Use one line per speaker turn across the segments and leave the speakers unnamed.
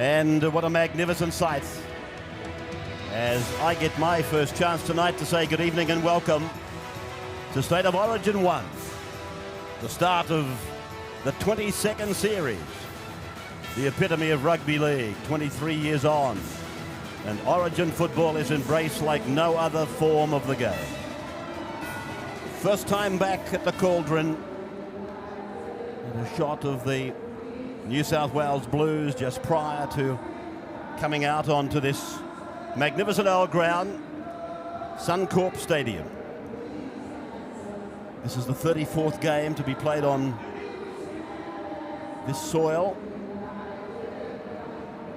And what a magnificent sight as I get my first chance tonight to say good evening and welcome to State of Origin 1, the start of the 22nd series, the epitome of rugby league, 23 years on, and Origin football is embraced like no other form of the game. First time back at the Cauldron, and a shot of the New South Wales Blues just prior to coming out onto this magnificent old ground, Suncorp Stadium. This is the 34th game to be played on this soil.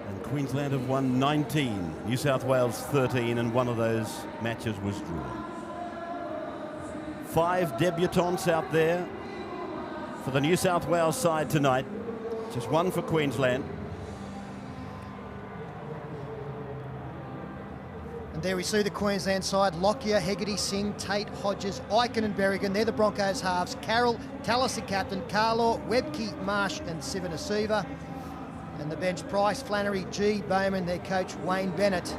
And Queensland have won 19, New South Wales 13, and one of those matches was drawn. 5 debutants out there for the New South Wales side tonight. Just one for Queensland.
And there we see the Queensland side: Lockyer, Hegarty, Singh, Tate, Hodges, Eichen and Berrigan. They're the Broncos halves. Carroll, Tallis the captain, Carlaw, Webke, Marsh and Sivanasiva. And the bench: Price, Flannery, G, Bowman, their coach Wayne Bennett.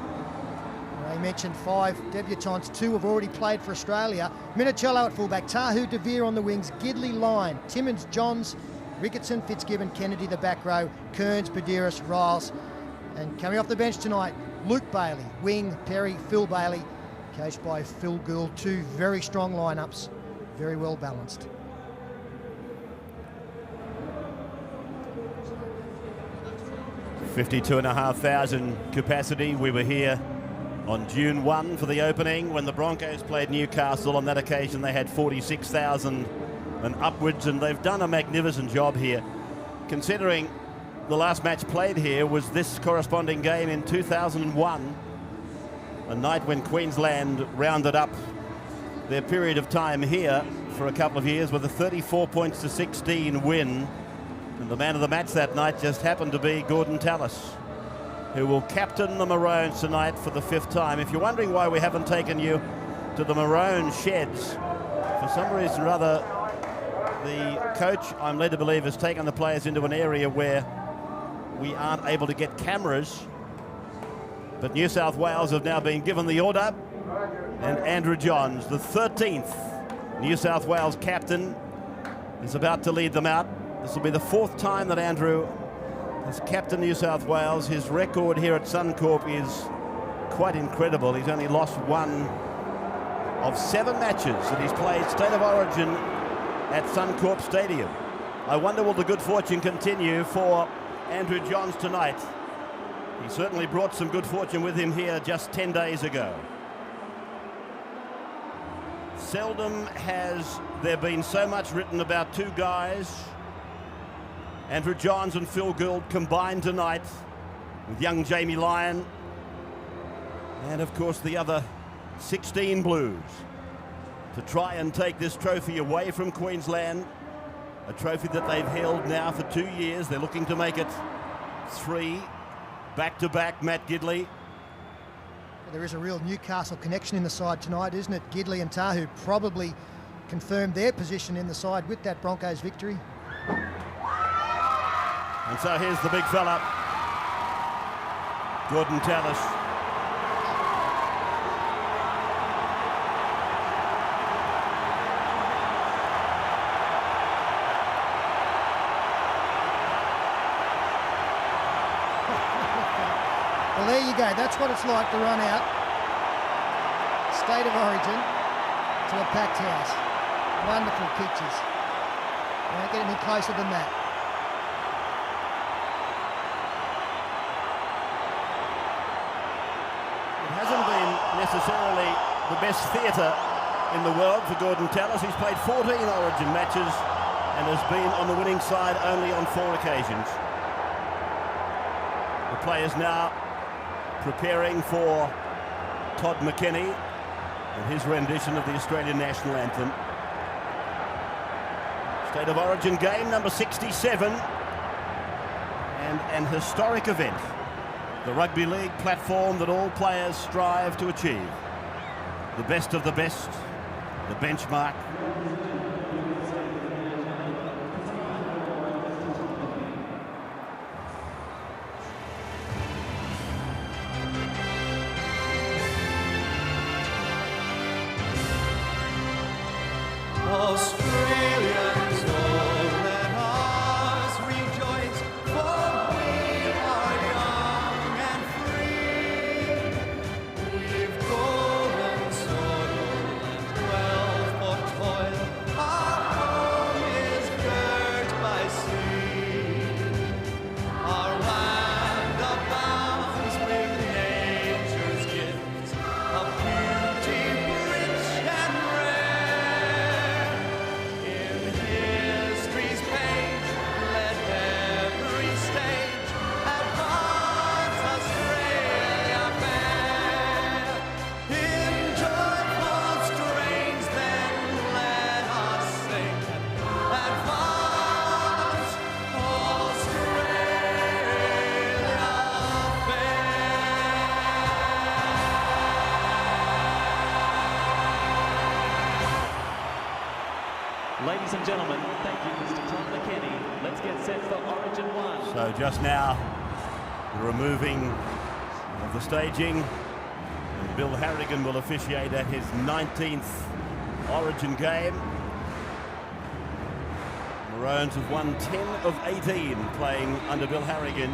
I mentioned 5 debutants, 2 have already played for Australia. Minicello at fullback, Tahu, De Vere on the wings, Gidley, Lyon, Timmins, Johns, Ricketson, Fitzgibbon, Kennedy the back row, Kearns, Badiris, Riles. And coming off the bench tonight, Luke Bailey, wing, Perry, Phil Bailey, coached by Phil Gould. 2 very strong lineups, very well balanced.
$52,500 capacity. We were here on June 1 for the opening when the Broncos played Newcastle. On that occasion they had 46,000 and upwards, and they've done a magnificent job here, considering the last match played here was this corresponding game in 2001, a night when Queensland rounded up their period of time here for a couple of years with a 34 points to 16 win. And the man of the match that night just happened to be Gordon Tallis, who will captain the Maroons tonight for the 5th time. If you're wondering why we haven't taken you to the Maroon sheds, for some reason or other, the coach, I'm led to believe, has taken the players into an area where we aren't able to get cameras. But New South Wales have now been given the order, and Andrew Johns, the 13th New South Wales captain, is about to lead them out. This will be the 4th time that Andrew has captained New South Wales. His record here at Suncorp is quite incredible. He's only lost 1 of 7 matches that he's played State of Origin at Suncorp Stadium. I wonder will the good fortune continue for Andrew Johns tonight. He certainly brought some good fortune with him here just 10 days ago. Seldom has there been so much written about 2 guys, Andrew Johns and Phil Gould, combined tonight with young Jamie Lyon and of course the other 16 Blues, to try and take this trophy away from Queensland, a trophy that they've held now for 2 years. They're looking to make it 3 back-to-back. Matt Gidley.
There is a real Newcastle connection in the side tonight, isn't it? Gidley and Tahu probably confirmed their position in the side with that Broncos victory.
And so here's the big fella, Gordon Tallis.
Well, there you go. That's what it's like to run out State of Origin to a packed house. Wonderful pictures. You don't get any closer than that.
It hasn't been necessarily the best theatre in the world for Gordon Tallis. He's played 14 Origin matches and has been on the winning side only on 4 occasions. The players now preparing for Todd McKennie and his rendition of the Australian national anthem. State of Origin game number 67, and an historic event. The rugby league platform that all players strive to achieve. The best of the best, the benchmark.
Australians, oh, let us rejoice, for we are young and free. We've golden soil and wealth for toil. Our home is girt by sea. Our land abounds with nature's gifts of beauty rich and rare. In history's page, let every stage advance Australia fair. In joyful strains, then let us sing, advance Australia fair.
Ladies and gentlemen, thank you, Mr. Tom McKenny. Let's get set for Origin 1.
So just now, the removing of the staging. And Bill Harrigan will officiate at his 19th Origin game. Maroons have won 10 of 18 playing under Bill Harrigan.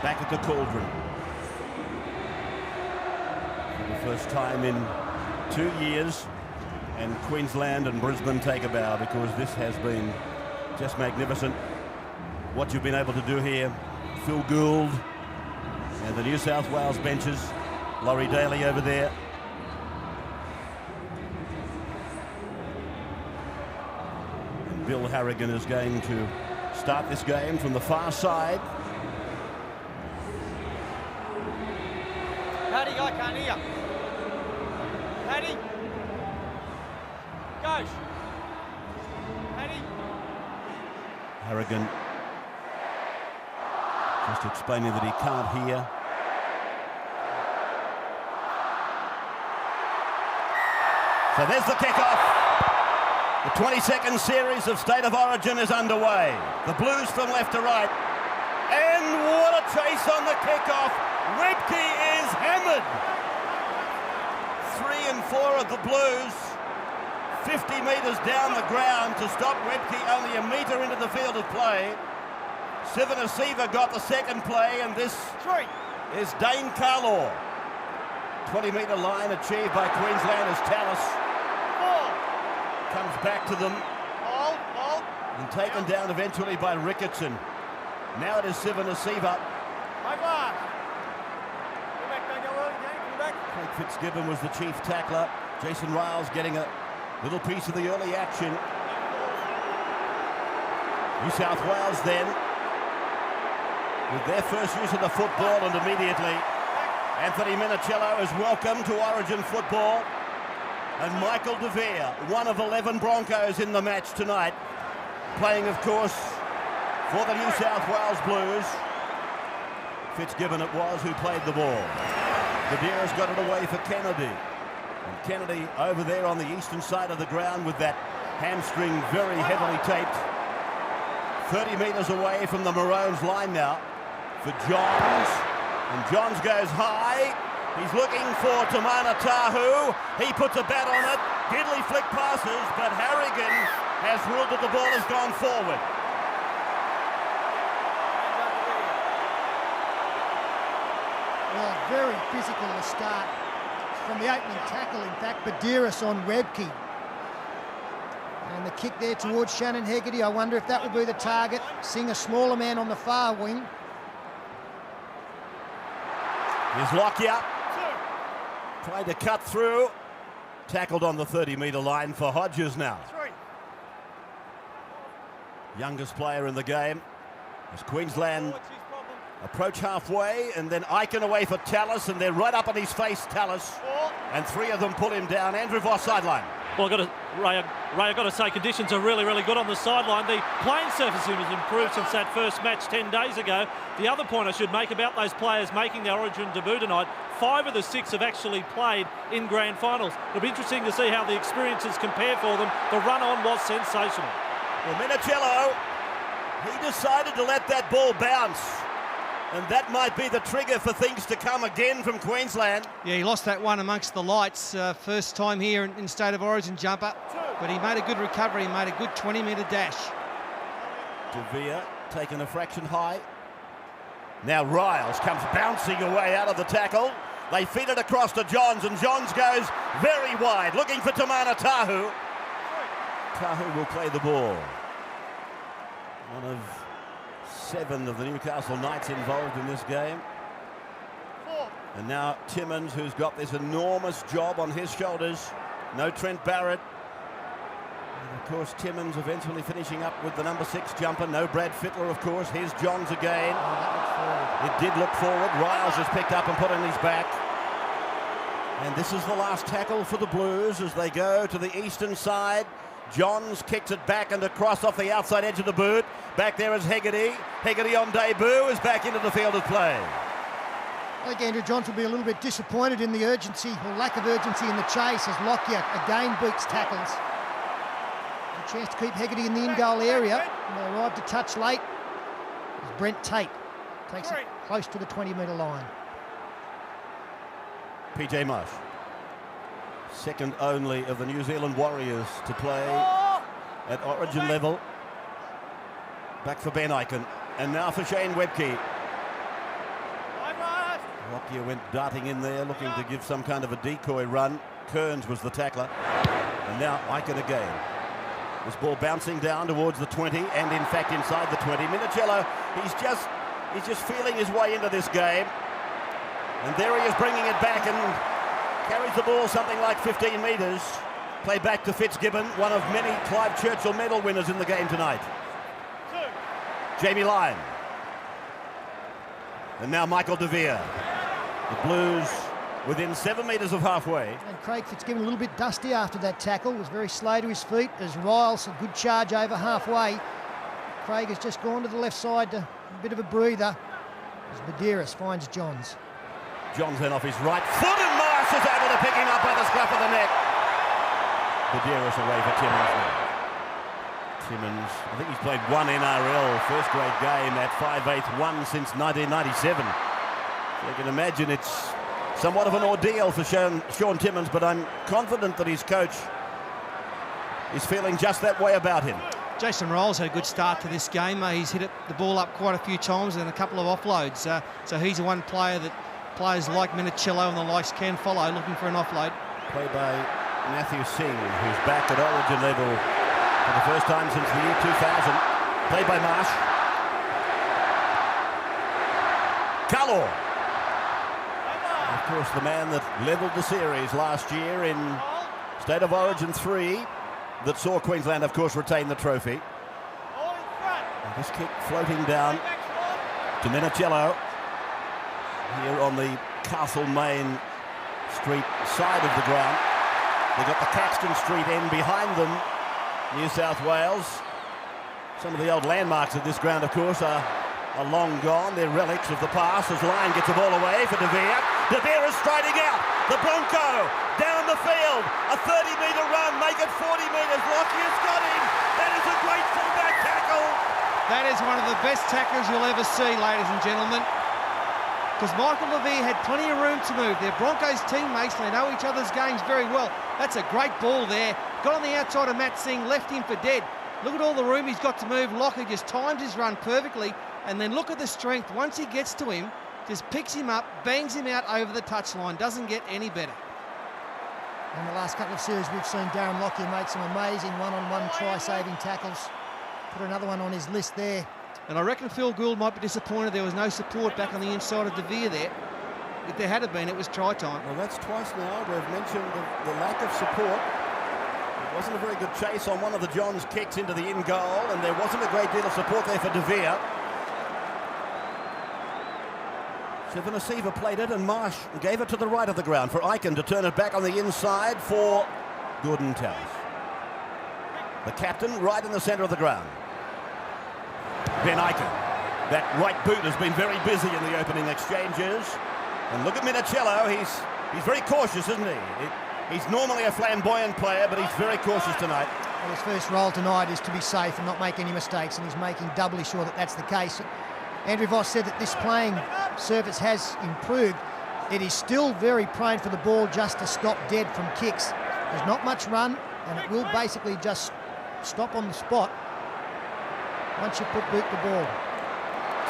Back at the Cauldron. For the first time in 2 years, and Queensland and Brisbane take a bow, because this has been just magnificent. What you've been able to do here, Phil Gould and the New South Wales benches, Laurie Daly over there. And Bill Harrigan is going to start this game from the far side.
Paddy, I can't hear. Paddy. Gosh. Paddy.
Harrigan just explaining that he can't hear. So there's the kickoff. The 22nd series of State of Origin is underway. The Blues from left to right. And what a chase on the kickoff. Webke is hammered. 3 and 4 of the Blues. 50 metres down the ground to stop Webke, only a metre into the field of play. Sivanasiva got the second play, and this is Dane Carlaw. 20-metre line achieved by Queensland as Tallis comes back to them and taken down eventually by Ricketson. Now it is Sivanasiva. Craig Fitzgibbon was the chief tackler. Jason Riles getting a little piece of the early action. New South Wales then with their first use of the football, and immediately Anthony Minichiello is welcome to Origin football. And Michael De Vere, one of 11 Broncos in the match tonight, playing, of course, for the New South Wales Blues. Fitzgibbon it was who played the ball. De Vere's got it away for Kennedy. And Kennedy over there on the eastern side of the ground with that hamstring very heavily taped. 30 metres away from the Maroons line now for Johns. And Johns goes high. He's looking for Tamana Tahu. He puts a bat on it. Gidley flick passes, but Harrigan has ruled that the ball has gone forward.
Well, very physical to start. From the opening tackle, in fact, Badiris on Webke. And the kick there towards Shannon Hegarty. I wonder if that will be the target. Seeing a smaller man on the far wing.
Here's Lockyer. Tried to cut through. Tackled on the 30-metre line for Hodges now. Youngest player in the game. As Queensland approach halfway, and then Eichen away for Tallis, and they're right up on his face, Tallis. And 3 of them pull him down. Andrew Voss sideline.
Well, Ray, I've got to say, conditions are really, really good on the sideline. The playing surface has improved since that first match 10 days ago. The other point I should make about those players making their Origin debut tonight, 5 of the 6 have actually played in grand finals. It'll be interesting to see how the experiences compare for them. The run-on was sensational.
Well, Minichiello, he decided to let that ball bounce. And that might be the trigger for things to come again from Queensland.
Yeah, he lost that one amongst the lights. First time here in State of Origin jumper. But he made a good recovery. He made a good 20-metre dash.
De Vere taking a fraction high. Now Riles comes bouncing away out of the tackle. They feed it across to Johns, and Johns goes very wide, looking for Tamana Tahu. Tahu will play the ball. One of 7 of the Newcastle Knights involved in this game. And now Timmins, who's got this enormous job on his shoulders. No Trent Barrett. And of course, Timmins eventually finishing up with the number 6 jumper. No Brad Fittler, of course. Here's Johns again. It did look forward. Riles has picked up and put on his back. And this is the last tackle for the Blues as they go to the eastern side. Johns kicks it back and across off the outside edge of the boot. Back there is Hegarty. Hegarty on debut is back into the field of play.
I think Andrew Johns will be a little bit disappointed in the urgency or lack of urgency in the chase as Lockyer again beats tackles. A chance to keep Hegarty in the in-goal area. And they arrived a touch late as Brent Tate takes it close to the 20-metre line.
PJ Marsh, second only of the New Zealand Warriors to play at Origin level. Back for Ben Ikin, and now for Shane Webke. Lockyer went darting in there, looking to give some kind of a decoy run. Kearns was the tackler, and now Ikin again. This ball bouncing down towards the 20, and in fact inside the 20. Minicello, he's just feeling his way into this game. And there he is bringing it back and carries the ball something like 15 metres. Play back to Fitzgibbon, one of many Clive Churchill medal winners in the game tonight. Jamie Lyon. And now Michael De Vere. The Blues within 7 metres of halfway.
And Craig Fitzgibbon a little bit dusty after that tackle. Was very slow to his feet as Riles, a good charge over halfway. Craig has just gone to the left side to a bit of a breather as Medeiros finds Johns.
Johns then off his right foot, and Marsh is able to pick him up by the scruff of the neck. Medeiros away for Timmins now. Timmins, I think he's played one NRL first grade game at 5'8" since 1997. So you can imagine it's somewhat of an ordeal for Sean Timmins, but I'm confident that his coach is feeling just that way about him.
Jason Riles had a good start to this game. He's hit the ball up quite a few times and a couple of offloads. So he's the one player that players like Minicello and the likes can follow, looking for an offload.
Play by Matthew Singh, who's back at Origin level for the first time since the year 2000. Played by Marsh. Carlaw. Of course, the man that levelled the series last year in State of Origin 3 that saw Queensland, of course, retain the trophy. And this kick floating down to Minicello. Here on the Castlemaine Street side of the ground. They've got the Caxton Street end behind them, New South Wales. Some of the old landmarks of this ground, of course, are long gone. They're relics of the past as Lyon gets the ball away for De Vere. De Vere is striding out. The Bronco down the field. A 30-metre run, make it 40 metres. Lockyer's got him. That is a great fullback tackle.
That is one of the best tackles you'll ever see, ladies and gentlemen. Because Michael De Vere had plenty of room to move. They're Broncos teammates, they know each other's games very well. That's a great ball there. Got on the outside of Matt Singh, left him for dead. Look at all the room he's got to move. Lockyer just times his run perfectly. And then look at the strength. Once he gets to him, just picks him up, bangs him out over the touchline. Doesn't get any better.
In the last couple of series, we've seen Darren Lockyer make some amazing one-on-one try-saving tackles. Put another one on his list there.
And I reckon Phil Gould might be disappointed there was no support back on the inside of De Vere there. If there had been, it was try time.
Well, that's twice now. We've mentioned the lack of support. It wasn't a very good chase on one of the Johns kicks into the in goal, and there wasn't a great deal of support there for De Vere. Sivanasiva played it, and Marsh gave it to the right of the ground for Ikin to turn it back on the inside for Gordon Tallis. The captain right in the centre of the ground. Ben Ikin. That right boot has been very busy in the opening exchanges. And look at Minicello. He's very cautious, isn't he? He's normally a flamboyant player, but he's very cautious tonight.
Well, his first role tonight is to be safe and not make any mistakes, and he's making doubly sure that that's the case. Andrew Voss said that this playing surface has improved. It is still very prone for the ball just to stop dead from kicks. There's not much run, and it will basically just stop on the spot once you boot the ball.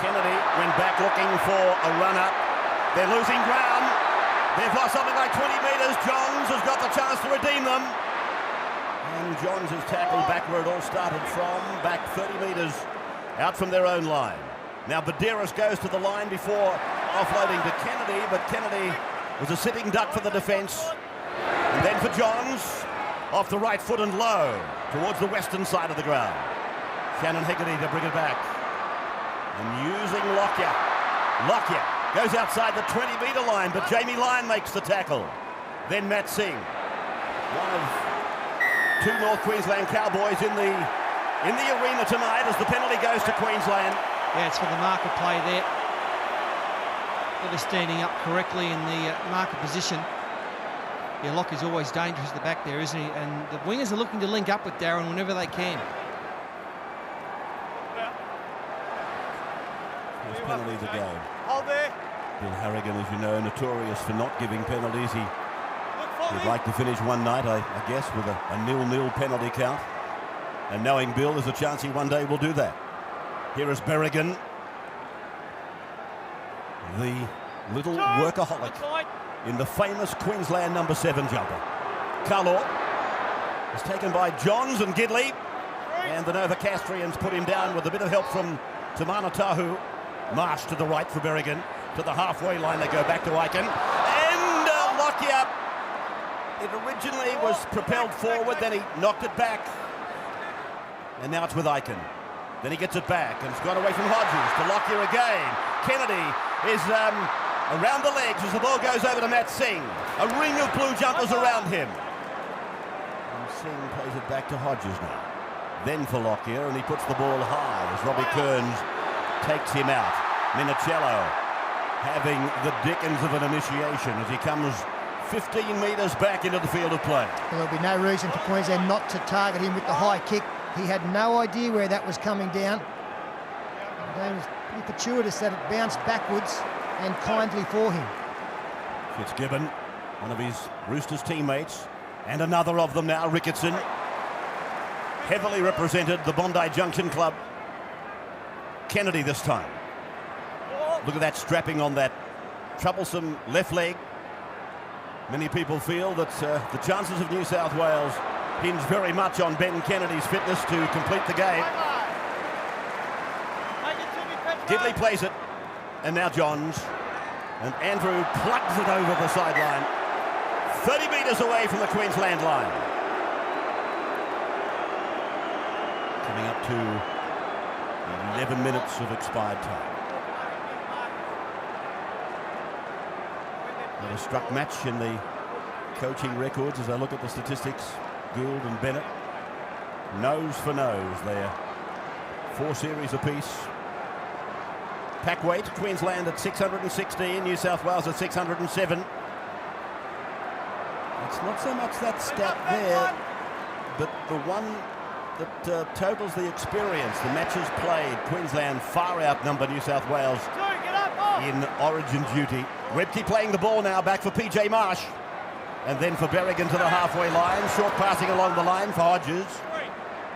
Kennedy went back looking for a run-up. They're losing ground. They've lost something like 20 metres. Johns has got the chance to redeem them. And Johns is tackled back where it all started from, back 30 metres out from their own line. Now Badeiros goes to the line before offloading to Kennedy, but Kennedy was a sitting duck for the defence. And then for Johns, off the right foot and low, towards the western side of the ground. Shannon Hegarty to bring it back. And using Lockyer. Lockyer goes outside the 20-metre line, but Jamie Lyon makes the tackle. Then Matt Singh, one of two North Queensland Cowboys in the arena tonight as the penalty goes to Queensland.
Yeah, it's for the marker play there. Never standing up correctly in the marker position. Yeah, Lockier's always dangerous at the back there, isn't he? And the wingers are looking to link up with Darren whenever they can.
First penalty of the game.
Hold there.
Bill Harrigan, as you know, notorious for not giving penalties. He'd like to finish one night, I guess, with a 0-0 penalty count. And knowing Bill, there's a chance he one day will do that. Here is Berrigan, the little workaholic in the famous Queensland number 7 jumper. Carlaw is taken by Johns and Gidley, and the Novocastrians put him down with a bit of help from Tamana Tahu. Marsh to the right for Berrigan. To the halfway line, they go back to Aiken. And Lockyer. It originally was propelled forward, then he knocked it back. And now it's with Aiken. Then he gets it back, and it's gone away from Hodges to Lockyer again. Kennedy is around the legs as the ball goes over to Matt Singh. A ring of blue jumpers around him. And Singh plays it back to Hodges now. Then for Lockyer, and he puts the ball high as Robbie Kearns takes him out. Minicello having the dickens of an initiation as he comes 15 metres back into the field of play.
Well, there'll be no reason for Queensland not to target him with the high kick. He had no idea where that was coming down. It was pretty fortuitous that it bounced backwards and kindly for him.
Fitzgibbon, one of his Roosters teammates, and another of them now, Ricketson. Heavily represented the Bondi Junction Club. Kennedy this time. Look at that strapping on that troublesome left leg. Many people feel that the chances of New South Wales hinge very much on Ben Kennedy's fitness to complete the game. Gidley plays it, and now Johns. And Andrew plugs it over the sideline. 30 metres away from the Queensland line. Coming up to 11 minutes of expired time. Not a struck match in the coaching records as I look at the statistics. Gould and Bennett, nose for nose there. 4 series apiece. Pack weight, Queensland at 616, New South Wales at 607. It's not so much that stat there, but the one that totals the experience, the matches played. Queensland far outnumber New South Wales in origin duty. Webke playing the ball now, back for PJ Marsh. And then for Berrigan to the halfway line. Short passing along the line for Hodges.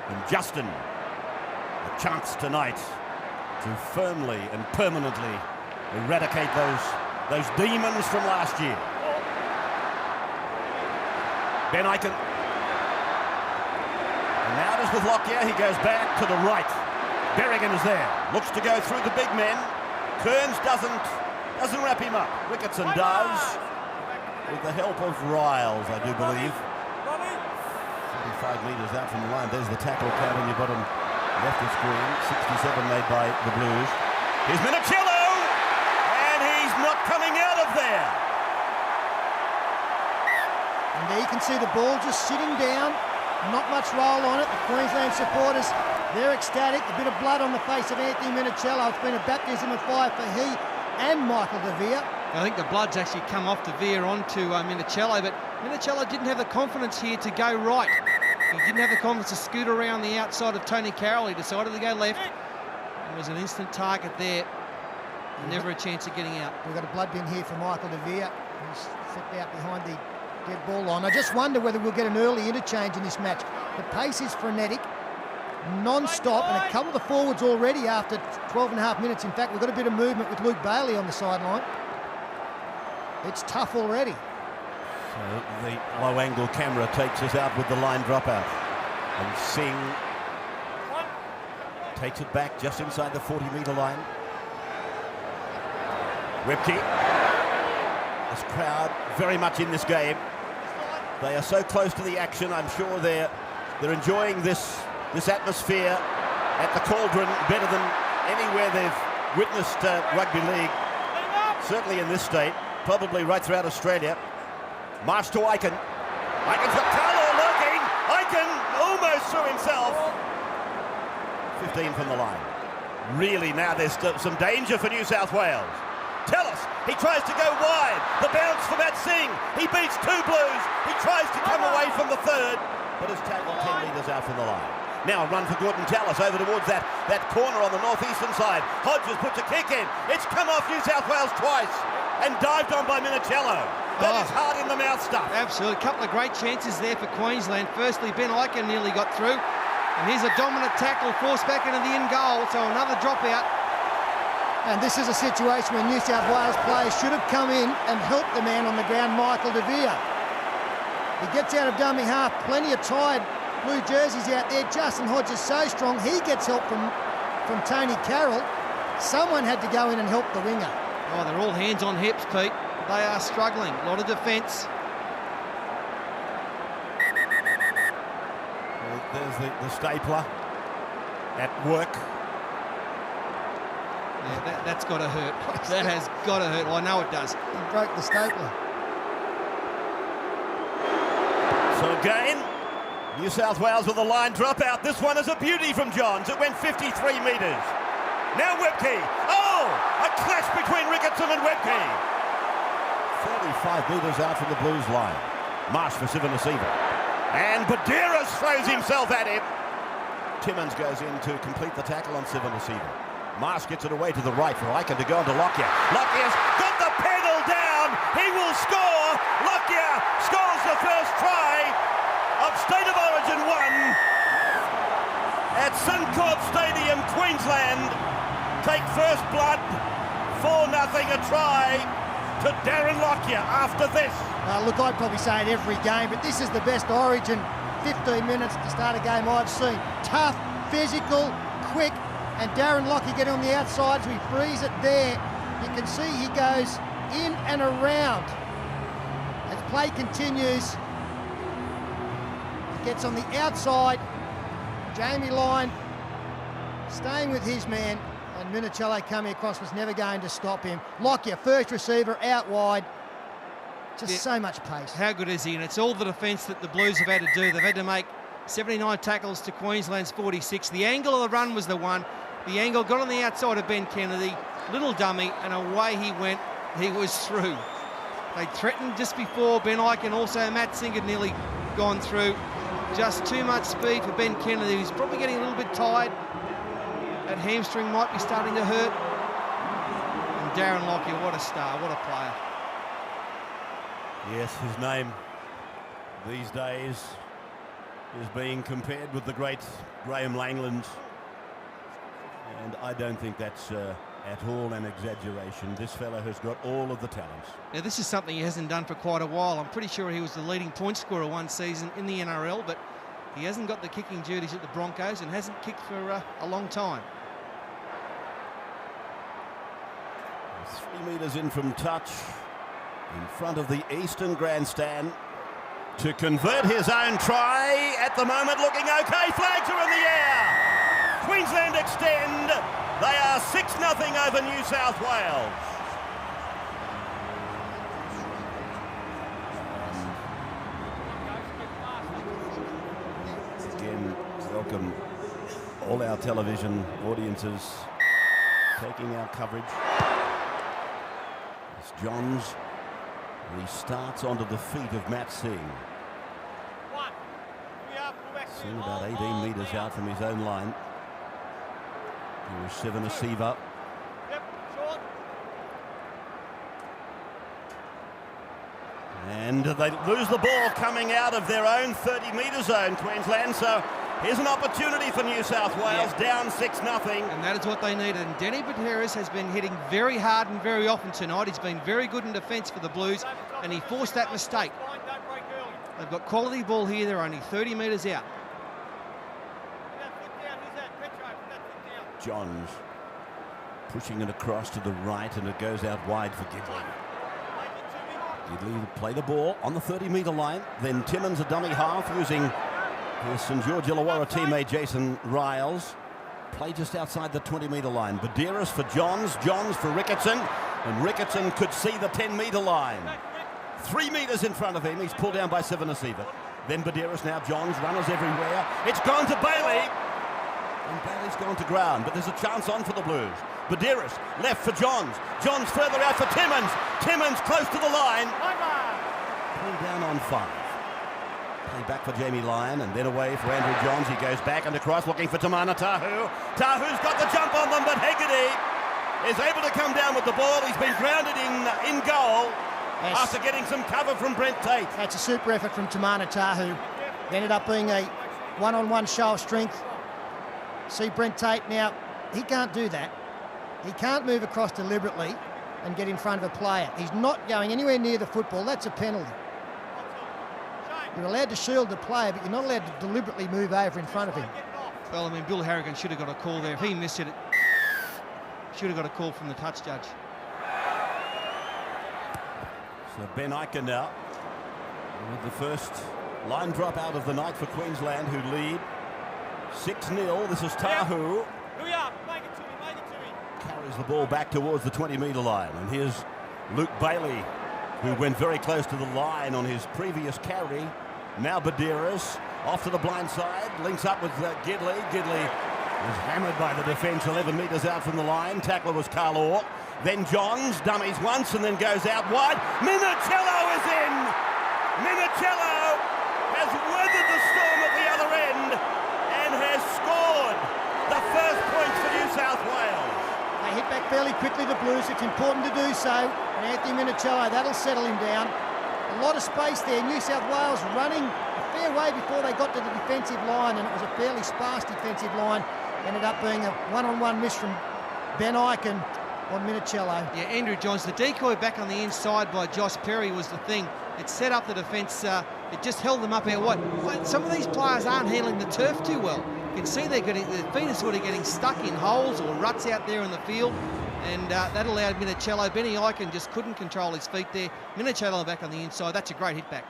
And Justin, a chance tonight to firmly and permanently eradicate those demons from last year. Ben Aiken. And now it is with Lockyer. He goes back to the right. Berrigan is there. Looks to go through the big men. Kearns doesn't wrap him up. Ricketson does. With the help of Riles, I do believe. 45 metres out from the line. There's the tackle count on your bottom left of screen. 67 made by the Blues. Here's Minicello! And he's not coming out of there.
And there you can see the ball just sitting down. Not much roll on it. The Queensland supporters, they're ecstatic. A bit of blood on the face of Anthony Minicello. It's been a baptism of fire for he and Michael De Vere.
I think the blood's actually come off De Vere onto Minicello, but Minicello didn't have the confidence here to go right. He didn't have the confidence to scoot around the outside of Tony Carroll. He decided to go left. It was an instant target there. Never a chance of getting out.
We've got a blood bin here for Michael De Vere, who's flipped out behind the dead ball line. I just wonder whether we'll get an early interchange in this match. The pace is frenetic, non-stop, and a couple of the forwards already after 12 and a half minutes. In fact, we've got a bit of movement with Luke Bailey on the sideline. It's tough already.
So the low-angle camera takes us out with the line dropout. And Singh takes it back just inside the 40-metre line. Webke. This crowd very much in this game. They are so close to the action. I'm sure they're enjoying this atmosphere at the Cauldron better than anywhere they've witnessed rugby league. Certainly in this state, probably right throughout Australia. Marsh to Aiken. Aiken's got Carlo lurking. Aiken almost threw himself. 15 from the line. Really now there's some danger for New South Wales. Tellis, he tries to go wide. The bounce for Matt Singh. He beats 2 Blues. He tries to come away from the third, but is tackled 10 metres out from the line. Now a run for Gordon Tallis over towards that corner on the northeastern side. Hodges puts a kick in. It's come off New South Wales twice and dived on by Minicello. That is hard in the mouth stuff.
Absolutely. A couple of great chances there for Queensland. Firstly, Ben Ikin nearly got through. And here's a dominant tackle forced back into the end goal. So another dropout.
And this is a situation where New South Wales players should have come in and helped the man on the ground, Michael De Vere. He gets out of dummy half, plenty of tired blue jerseys out there. Justin Hodges so strong, he gets help from Tony Carroll. Someone had to go in and help the winger.
Oh, they're all hands on hips, Pete. They are struggling. A lot of defence.
Well, there's the stapler at work.
Yeah, that's got to hurt. That has got to hurt. Well, I know it does.
He broke the stapler.
So again, New South Wales with a line dropout. This one is a beauty from Johns. It went 53 metres. Now Webke. Oh, a clash between Ricketson and Webke. 35 metres out from the Blues line. Marsh for Sivanasiva. And Badeiras throws himself at him. Timmins goes in to complete the tackle on Sivanasiva. Marsh gets it away to the right for Aiken to go on to Lockyer. Lockyer's got the pedal down. He will score. Lockyer scores the first try of State of Origin 1 at Suncorp Stadium, Queensland. Take first blood, 4-0 a try to Darren Lockyer after this.
Look, I'd probably say it every game, but this is the best Origin 15 minutes to start a game I've seen. Tough, physical, quick, and Darren Lockyer getting on the outside, so he frees it there. You can see he goes in and around. As play continues, he gets on the outside. Jamie Lyon staying with his man, and Minicello coming across was never going to stop him. Lockyer, first receiver, out wide. Just so much pace.
How good is he? And it's all the defence that the Blues have had to do. They've had to make 79 tackles to Queensland's 46. The angle of the run was the one. The angle got on the outside of Ben Kennedy, little dummy, and away he went. He was through. They threatened just before. Ben Ikin, also Matt Singh had nearly gone through. Just too much speed for Ben Kennedy. He's probably getting a little bit tired. That hamstring might be starting to hurt. And Darren Lockyer, what a star, what a player.
Yes, his name these days is being compared with the great Graham Langland. And I don't think that's at all an exaggeration. This fella has got all of the talents.
Now, this is something he hasn't done for quite a while. I'm pretty sure he was the leading point scorer one season in the NRL, but he hasn't got the kicking duties at the Broncos and hasn't kicked for a long time.
3 metres in from touch, in front of the Eastern Grandstand, to convert his own try. At the moment looking okay. Flags are in the air. Queensland extend. They are 6-0 over New South Wales. Again, welcome all our television audiences taking our coverage. It's Johns. He starts onto the feet of Matt Singh. Singh about 18 metres out from his own line. He was Sivanasiva. And they lose the ball coming out of their own 30-metre zone, Queensland. So here's an opportunity for New South Wales, down 6-0.
And that is what they needed. And Danny Buteris has been hitting very hard and very often tonight. He's been very good in defence for the Blues, and he forced that mistake.
Don't break early.
They've got quality ball here. They're only 30 metres out.
Put that foot down. Who's that? Petro, put that foot down.
Johns pushing it across to the right, and it goes out wide for Gidley.
Make it to me.
Gidley will play the ball on the 30-metre line. Then Timmins, a dummy half, using his St George Illawarra teammate Jason Riles. Play just outside the 20-metre line. Buteris for Johns, Johns for Ricketson, and Ricketson could see the 10-metre line. 3 metres in front of him. He's pulled down by Sivanasiva. Then Buteris, now Johns, runners everywhere. It's gone to Bailey. And Bailey's gone to ground, but there's a chance on for the Blues. Buteris, left for Johns. Johns further out for Timmins. Timmins close to the line. Pulled down on 5. Play back for Jamie Lyon, and then away for Andrew Johns. He goes back and across, looking for Tamana Tahu. Tahu's got the jump on them, but Hegarty is able to come down with the ball. He's been grounded in goal after getting some cover from Brent Tate.
That's a super effort from Tamana Tahu. It ended up being a one-on-one show of strength. See Brent Tate now, he can't do that. He can't move across deliberately and get in front of a player. He's not going anywhere near the football. That's a penalty. You're allowed to shield the player, but you're not allowed to deliberately move over in front of him.
Well, I mean, Bill Harrigan should have got a call there. If he missed it, should have got a call from the touch judge.
So Ben Ikin now with the first line drop out of the night for Queensland, who lead 6-0. This is Tahu.
Hurry up. Make it to me. Make it to me.
Carries the ball back towards the 20-metre line. And here's Luke Bailey, who went very close to the line on his previous carry. Now Buteris off to the blind side, links up with Gidley. Gidley is hammered by the defence 11 metres out from the line. Tackler was Carl Orr. Then Johns dummies once and then goes out wide. Minicello is in! Minicello has weathered the storm at the other end and has scored the first points for New South Wales.
They hit back fairly quickly, the Blues. It's important to do so. And Anthony Minicello, that'll settle him down. A lot of space there. New South Wales running a fair way before they got to the defensive line, and it was a fairly sparse defensive line. Ended up being a one-on-one miss from Ben Ikin on Minicello.
Yeah, Andrew Johns, the decoy back on the inside by Josh Perry was the thing. It set up the defence. It just held them up out wide. Some of these players aren't handling the turf too well. You can see their feet are sort of getting stuck in holes or ruts out there in the field, and that allowed Minicello. Benny Ikin just couldn't control his feet there. Minicello back on the inside. That's a great hit back.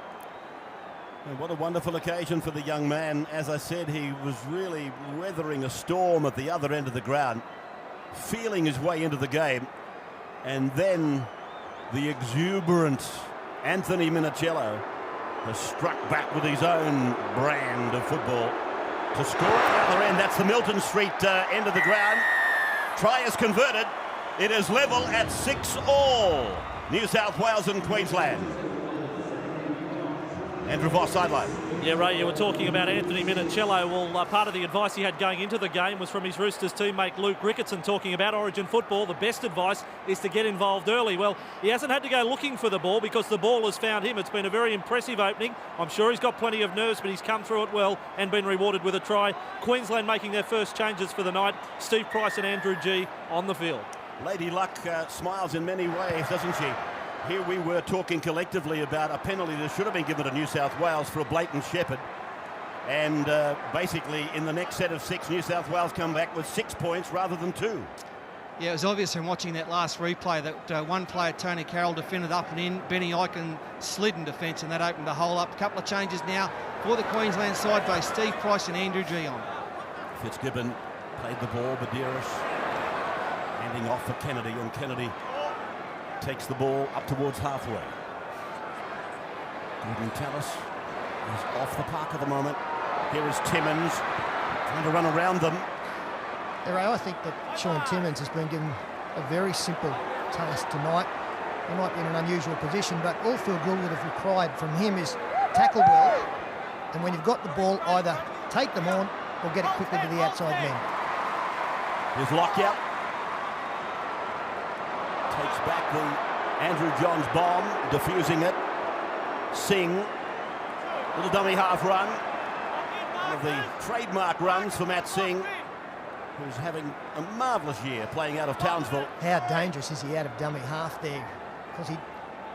And what a wonderful occasion for the young man. As I said, he was really weathering a storm at the other end of the ground, feeling his way into the game. And then the exuberant Anthony Minicello has struck back with his own brand of football to score at the other end. That's the Milton Street end of the ground. Try is converted. It is level at 6-all. New South Wales and Queensland. Andrew Voss, sideline.
Yeah, Ray, you were talking about Anthony Minicello. Well, part of the advice he had going into the game was from his Roosters teammate Luke Ricketson, talking about Origin football. The best advice is to get involved early. Well, he hasn't had to go looking for the ball because the ball has found him. It's been a very impressive opening. I'm sure he's got plenty of nerves, but he's come through it well and been rewarded with a try. Queensland making their first changes for the night. Steve Price and Andrew G on the field.
Lady Luck smiles in many ways, doesn't she? Here we were talking collectively about a penalty that should have been given to New South Wales for a blatant shepherd. And basically, in the next set of 6, New South Wales come back with 6 points rather than 2.
Yeah, it was obvious from watching that last replay that one player, Tony Carroll, defended up and in. Benny Ikin slid in defence, and that opened the hole up. A couple of changes now for the Queensland side by Steve Price and Andrew G on.
Fitzgibbon played the ball. Buteris handing off for Kennedy, and Kennedy takes the ball up towards halfway. Gordon Tallis is off the park at the moment. Here is Timmins trying to run around them.
I think that Sean Timmins has been given a very simple task tonight. He might be in an unusual position, but all Phil Gould would have required from him is tackle well, and when you've got the ball, either take them on or get it quickly to the outside men.
Here's Lockyer. Takes back the Andrew Johns bomb, diffusing it. Singh, little dummy half run. One of the trademark runs for Matt Singh, who's having a marvellous year playing out of Townsville.
How dangerous is he out of dummy half there? Because he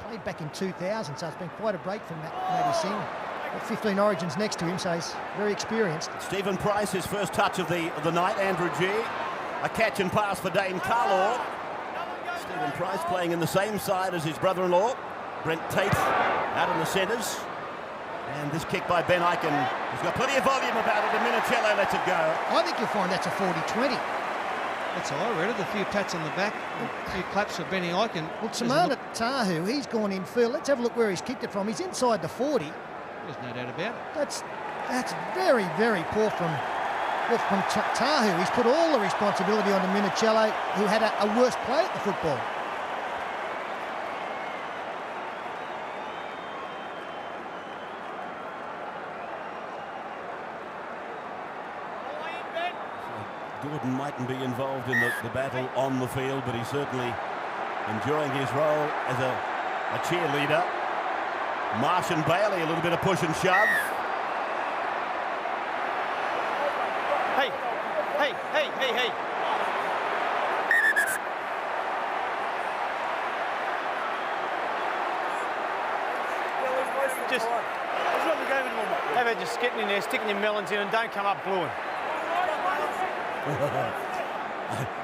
played back in 2000, so it's been quite a break from Matty Singh. Got 15 origins next to him, so he's very experienced.
Stephen Price, his first touch of the night. Andrew G. A catch and pass for Dane Carlaw. Stephen Price playing in the same side as his brother-in-law, Brent Tate, out in the centres. And this kick by Ben Ikin has got plenty of volume about it, and Minicello lets it go.
I think you'll find that's a 40-20.
That's how I read it. A few pats on the back, a few claps for Benny Ikin.
Well, Tamana Tahu, he's gone in field. Let's have a look where he's kicked it from. He's inside the 40.
There's no doubt about it.
That's very, very poor from Tahu. He's put all the responsibility on to Minicello, who had a worse play at the football.
Gordon mightn't be involved in the battle on the field, but he's certainly enjoying his role as a cheerleader. Marsh and Bailey, a little bit of push and shove.
Hey, hey, hey, hey, hey. Just, how about just getting in there, sticking your melons in and don't come up gluing.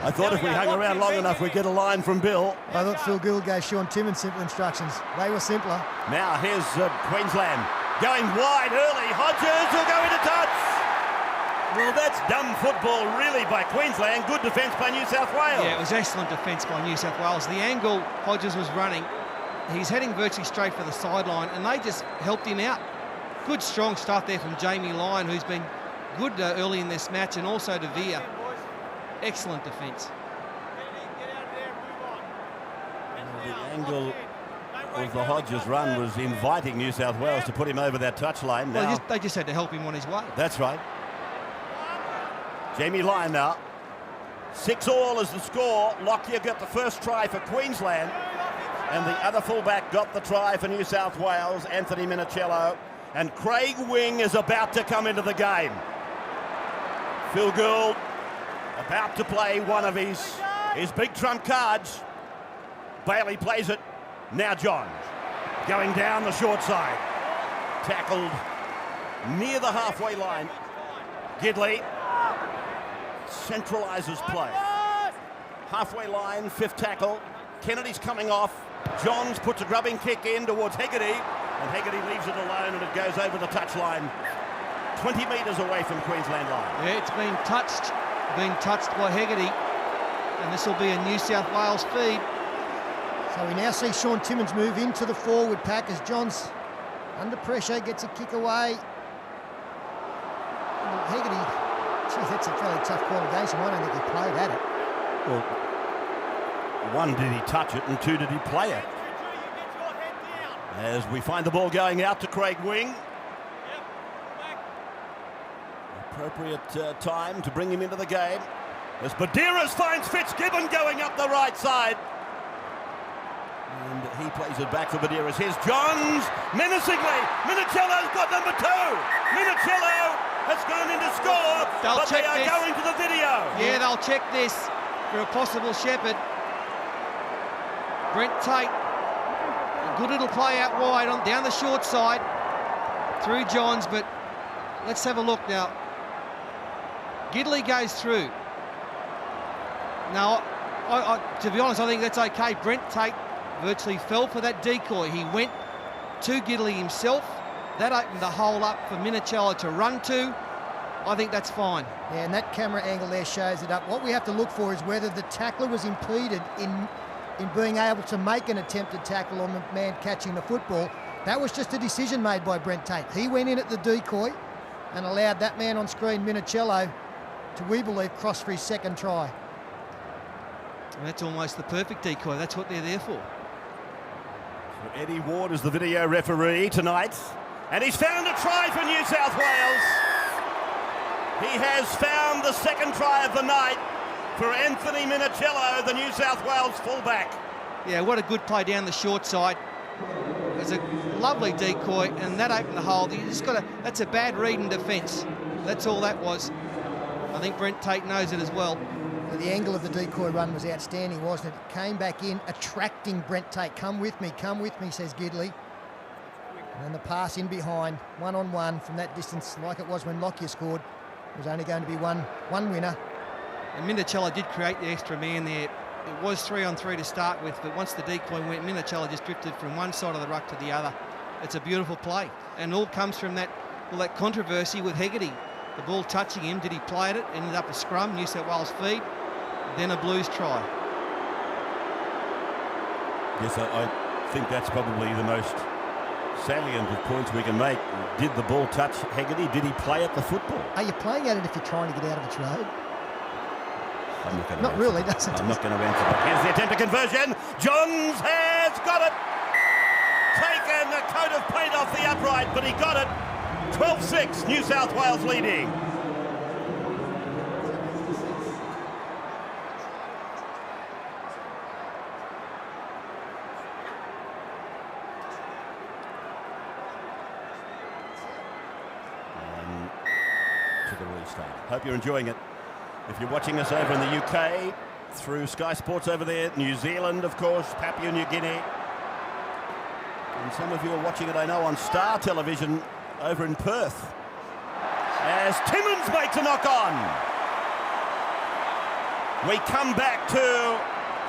I thought if we hung around long enough, we'd get a line from Bill.
I thought Phil Gould gave Sean Timmins simple instructions. They were simpler.
Now here's Queensland going wide early. Hodges will go into touch. Well, that's dumb football really by Queensland. Good defence by New South Wales.
Yeah, it was excellent defence by New South Wales. The angle Hodges was running, he's heading virtually straight for the sideline, and they just helped him out. Good, strong stuff there from Jamie Lyon, who's been good early in this match, and also De Vere. Excellent defence.
The angle of the Hodges run was inviting New South Wales to put him over that touchline. Now,
Well, they just had to help him on his way.
that's right. Jamie Lyon now. 6-all is the score. Lockyer got the first try for Queensland, and the other fullback got the try for New South Wales, Anthony Minicello. And Craig Wing is about to come into the game. Phil Gould about to play one of his big trump cards. Bailey plays it. Now Johns going down the short side. Tackled near the halfway line. Gidley centralises play. Halfway line, fifth tackle. Kennedy's coming off. Johns puts a grubbing kick in towards Hegarty, and Hegarty leaves it alone, and it goes over the touchline, 20 metres away from Queensland line.
Yeah, it's been touched by Hegarty, and this will be a New South Wales feed.
So we now see Sean Timmins move into the forward pack as Johns, under pressure, gets a kick away. And Hegarty, geez, that's a fairly tough call against him. I don't think he played at it.
Well, one, did he touch it, and two, did he play it? As we find the ball going out to Craig Wing. Appropriate time to bring him into the game. As Badeiras finds Fitzgibbon going up the right side. And he plays it back for Badeiras. Here's Johns, menacingly. Minicello's got number 2. Minicello has gone in to score, but they are going to the video.
Yeah, they'll check this for a possible Shepherd. Brent Tate, a good little play out wide down the short side through Johns, but let's have a look now. Gidley goes through. Now, to be honest, I think that's okay. Brent Tate virtually fell for that decoy. He went to Gidley himself. That opened the hole up for Minicello to run to. I think that's fine.
Yeah, and that camera angle there shows it up. What we have to look for is whether the tackler was impeded in being able to make an attempted tackle on the man catching the football. That was just a decision made by Brent Tate. He went in at the decoy and allowed that man on screen, Minicello, to, we believe, cross for his second try.
And that's almost the perfect decoy. That's what they're there for.
So Eddie Ward is the video referee tonight, and he's found a try for New South Wales. He has found the second try of the night for Anthony Minicello, the New South Wales fullback.
Yeah, what a good play down the short side. It was a lovely decoy, and that opened the hole. You just got to. That's a bad read in defence. That's all that was. I think Brent Tate knows it as well.
The angle of the decoy run was outstanding, wasn't it? It came back in, attracting Brent Tate. Come with me, says Gidley. And the pass in behind, one-on-one from that distance, like it was when Lockyer scored. There was only going to be one winner.
And Minicello did create the extra man there. It was 3-on-3 to start with, but once the decoy went, Minicello just drifted from one side of the ruck to the other. It's a beautiful play. And all comes from that controversy with Hegarty. The ball touching him, did he play it? Ended up a scrum, New South Wales feed, then a Blues try.
Yes, I think that's probably the most salient of points we can make. Did the ball touch Hegarty? Did he play at the football?
Are you playing at it if you're trying to get out of its road?
I'm not going to
Not really, does it?
I'm not going to answer. But here's the attempt at conversion. Johns has got it. Taken a coat of paint off the upright, but he got it. 12-6, New South Wales leading. And to the restart. Hope you're enjoying it. If you're watching us over in the UK, through Sky Sports over there, New Zealand, of course, Papua New Guinea. And some of you are watching it, I know, on Star Television over in Perth. As Timmins makes a knock-on. We come back to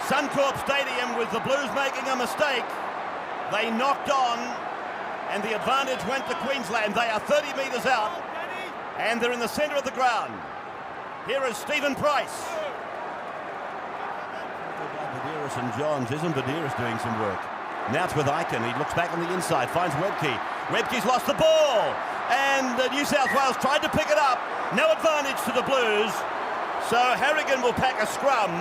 Suncorp Stadium with the Blues making a mistake. They knocked on, and the advantage went to Queensland. They are 30 metres out, and they're in the centre of the ground. Here is Stephen Price. Badeiros and Johns. Isn't Badeiros doing some work? Now it's with Aiken. He looks back on the inside, finds Webke. Webke's lost the ball, and New South Wales tried to pick it up. No advantage to the Blues. So Harrigan will pack a scrum,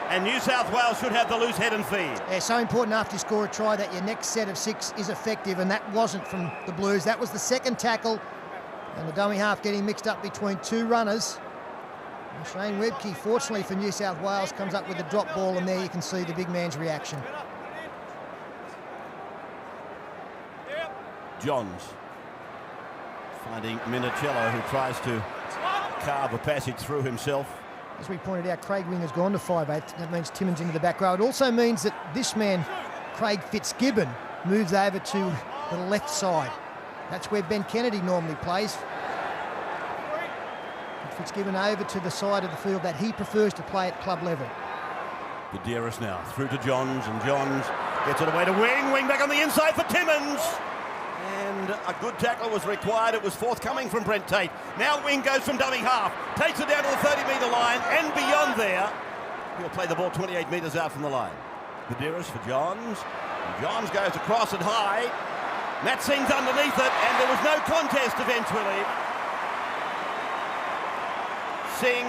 and New South Wales should have the loose head and feed.
Yeah, so important after you score a try that your next set of 6 is effective, and that wasn't from the Blues. That was the second tackle, and the dummy half getting mixed up between 2 runners. And Shane Webke, fortunately for New South Wales, comes up with a drop ball, and there you can see the big man's reaction.
Johns finding Minicello, who tries to carve a passage through himself.
As we pointed out, Craig Wing has gone to 5'8". That means Timmins into the back row. It also means that this man, Craig Fitzgibbon, moves over to the left side. That's where Ben Kennedy normally plays. Fitzgibbon over to the side of the field that he prefers to play at club level.
Badeiros now through to Johns, and Johns gets it away to Wing. Wing back on the inside for Timmins. And a good tackle was required. It was forthcoming from Brent Tate. Now Wing goes from dummy half, takes it down to the 30-metre line and beyond there. He'll play the ball 28 metres out from the line. Badeiros for Johns. And Johns goes across and high. Matt Singh's underneath it, and there was no contest eventually. Singh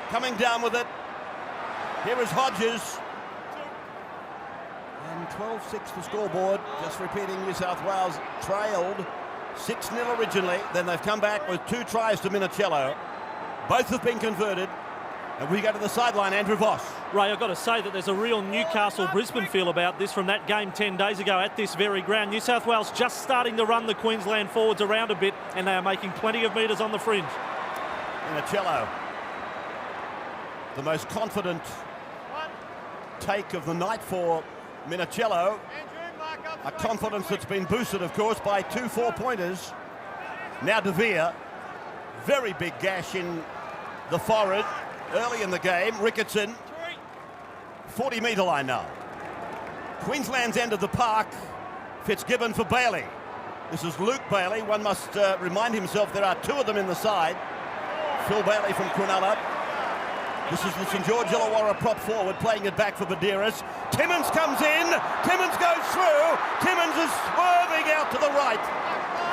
coming down with it. Here is Hodges. And 12-6 the scoreboard. Just repeating, New South Wales trailed 6-0 originally. Then they've come back with 2 tries to Minicello. Both have been converted. And we go to the sideline, Andrew Voss.
Ray, I've got to say that there's a real Newcastle-Brisbane feel about this from that game 10 days ago at this very ground. New South Wales just starting to run the Queensland forwards around a bit, and they are making plenty of metres on the fringe.
Minicello, the most confident take of the night for Minicello. A confidence that's been boosted, of course, by 2 4-pointers. Now De Vere, very big gash in the forehead early in the game. Ricketson, 40-metre line now. Queensland's end of the park. Fitzgibbon for Bailey. This is Luke Bailey. One must remind himself there are 2 of them in the side. Phil Bailey from Cronulla. This is the St George Illawarra prop forward, playing it back for Badeiros. Timmins comes in, Timmins goes through, Timmins is swerving out to the right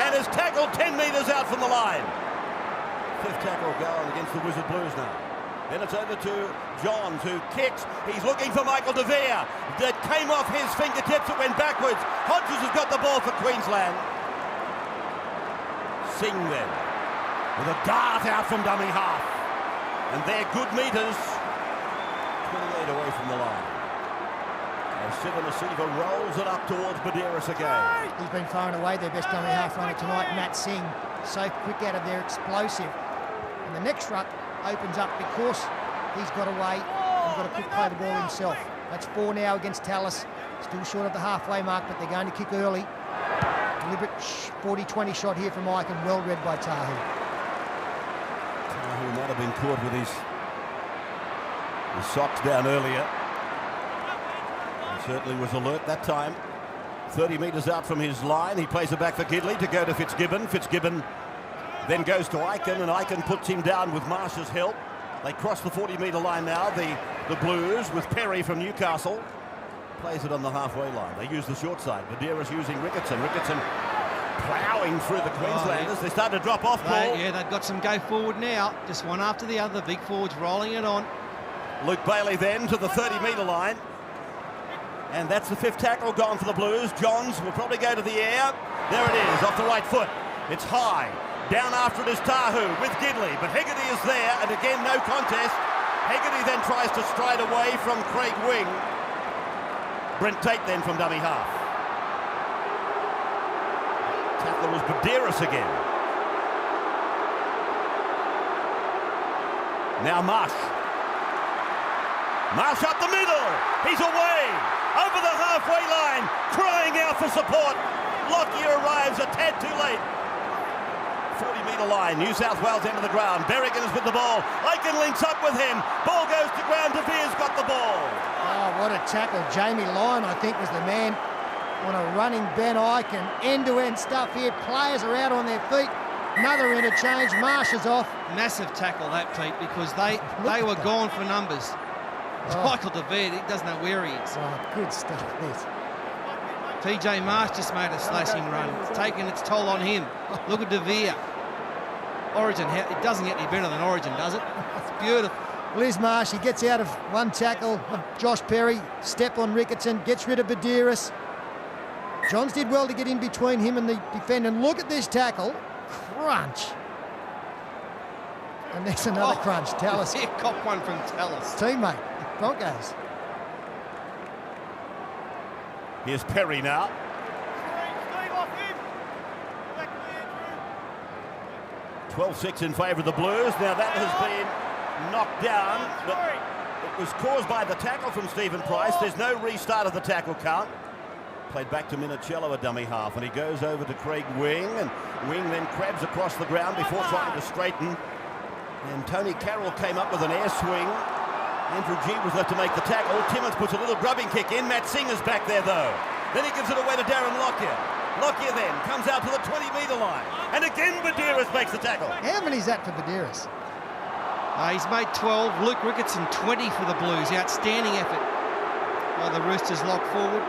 and is tackled 10 metres out from the line. 5th tackle going against the Wizard Blues now. Then it's over to Johns, who kicks. He's looking for Michael De Vere. That came off his fingertips, it went backwards. Hodges has got the ball for Queensland. Singh then, with a dart out from dummy half. And they're good metres, 28 away from the line. As Sivanasiva rolls it up towards Badiris again.
He's been far and away their best dummy half runner tonight, Matt Singh. So quick out of there, explosive. And the next ruck opens up because he's got away and got a quick play the ball himself. That's 4 now against Tallis. Still short of the halfway mark, but they're going to kick early. Deliberate 40-20 shot here from Icon, well read by Tahu.
Tahu might have been caught with his socks down earlier. He certainly was alert that time. 30 metres out from his line, he plays it back for Gidley to go to Fitzgibbon. Fitzgibbon then goes to Icon, and Icon puts him down with Marsh's help. They cross the 40-metre line now, the Blues, with Perry from Newcastle. Plays it on the halfway line. They use the short side. Badiris using Ricketson. Ricketson ploughing through the Queenslanders. They start to drop off ball.
Yeah, they've got some go forward now. Just one after the other. Big forwards rolling it on.
Luke Bailey then to the 30-metre line. And that's the 5th tackle gone for the Blues. Johns will probably go to the air. There it is, off the right foot. It's high. Down after it is Tahu with Gidley, but Hegarty is there, and again, no contest. Hegarty then tries to stride away from Craig Wing. Brent Tate then from dummy half. Tackler was Badiris again. Now Marsh. Marsh up the middle. He's away. Over the halfway line. Crying out for support. Lockyer arrives a tad too late. 40-metre line. New South Wales into the ground. Berrigan is with the ball. Aiken links up with him. Ball goes to ground. De Veer's got the ball.
Oh, what a tackle. Jamie Lyon, I think, was the man on a running Ben Aiken. End-to-end stuff here. Players are out on their feet. Another interchange. Marsh is off.
Massive tackle that, Pete, because they were gone for numbers.
Oh.
Michael De Veer, he doesn't know where he is.
Oh, good stuff, this.
TJ Marsh just made a slashing run. It's taken its toll on him. Look at De Veer. Origin, it doesn't get any better than Origin, does it? It's beautiful.
Liz Marsh, he gets out of one tackle of Josh Perry, step on Ricketson, gets rid of Badiris. Johns did well to get in between him and the defender. And look at this tackle. Crunch. And there's another crunch. Tallis.
He caught one from Tallis.
Teammate, Broncos.
Here's Perry now.
Steve off him. Back to Andrew.
12-6 in favour of the Blues. Now that has been knocked down, but it was caused by the tackle from Stephen Price. There's no restart of the tackle count. Played back to Minicello, a dummy half, and he goes over to Craig Wing, and Wing then crabs across the ground before trying to straighten. And Tony Carroll came up with an air swing. Andrew G was left to make the tackle. Timmins puts a little grubbing kick in. Matt Singh is back there though. Then he gives it away to Darren Lockyer. Lockyer then comes out to the 20-metre line. And again Badiris makes the tackle.
How many's that for Badiris?
He's made 12. Luke Ricketson 20 for the Blues. Outstanding effort by the Roosters lock forward.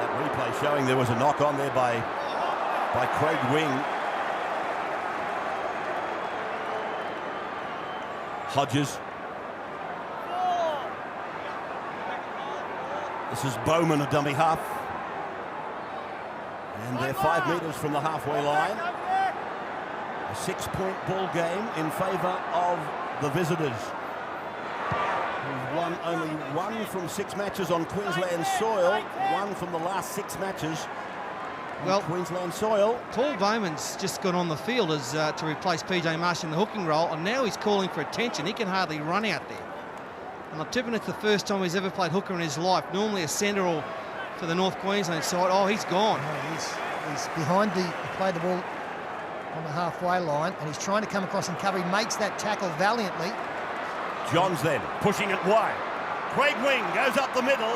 That replay showing there was a knock on there by Craig Wing. Hodges. This is Bowman, a dummy half. And they're 5 metres from the halfway line. A 6-point ball game in favour of the visitors, who've won only 1 from 6 matches on Queensland soil, 1 from the last 6 matches on Queensland soil.
Paul Bowman's just got on the field as to replace PJ Marsh in the hooking role, and now he's calling for attention. He can hardly run out there. And I'm tipping it's the first time he's ever played hooker in his life. Normally a centre or for the North Queensland side. Oh, he's gone.
No, he's behind he played the ball on the halfway line, and he's trying to come across and cover. He makes that tackle valiantly.
Johns then pushing it wide. Craig Wing goes up the middle,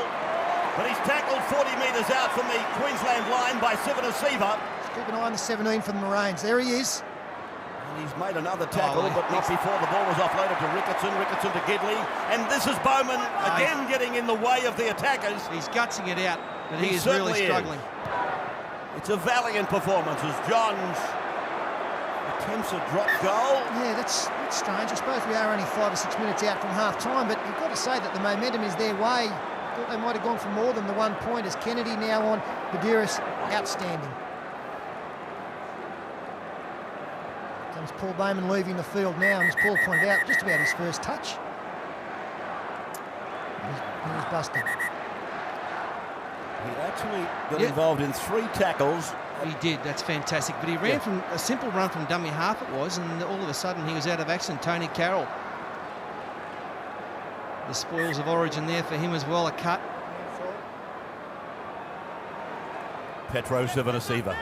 but he's tackled 40 metres out from the Queensland line by Sivanasiva.
Keep an eye on the 17 for the Maroons. There he is.
And he's made another tackle, but not before the ball was offloaded to Ricketson. Ricketson to Gidley. And this is Bowman again getting in the way of the attackers.
He's gutsing it out, but he is
certainly
really struggling.
It's a valiant performance as Johns attempts a drop goal.
Yeah, that's strange. I suppose we are only 5 or 6 minutes out from half-time, but you've got to say that the momentum is their way. I thought they might have gone for more than the 1 point, as Kennedy now on. Badiris, outstanding. Comes Paul Bowman leaving the field now, and as Paul pointed out, just about his first touch. He was busted.
He actually got
Yeah.
involved in 3 tackles.
He did, that's fantastic. But he ran
Yeah.
from a simple run from dummy half it was, and all of a sudden he was out of action. Tony Carroll. The spoils of origin there for him as well, a cut.
Petro Sivanasiva.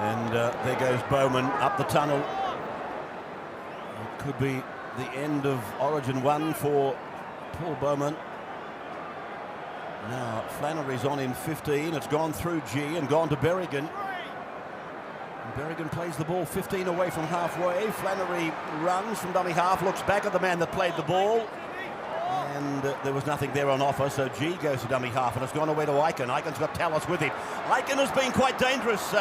And there goes Bowman up the tunnel. It could be the end of Origin 1 for Paul Bowman. Now Flannery's on in 15. It's gone through G and gone to Berrigan. And Berrigan plays the ball 15 away from halfway. Flannery runs from dummy half, looks back at the man that played the ball. And there was nothing there on offer, so G goes to dummy half, and it's gone away to Aiken. Aiken's got Tallis with him. Aiken has been quite dangerous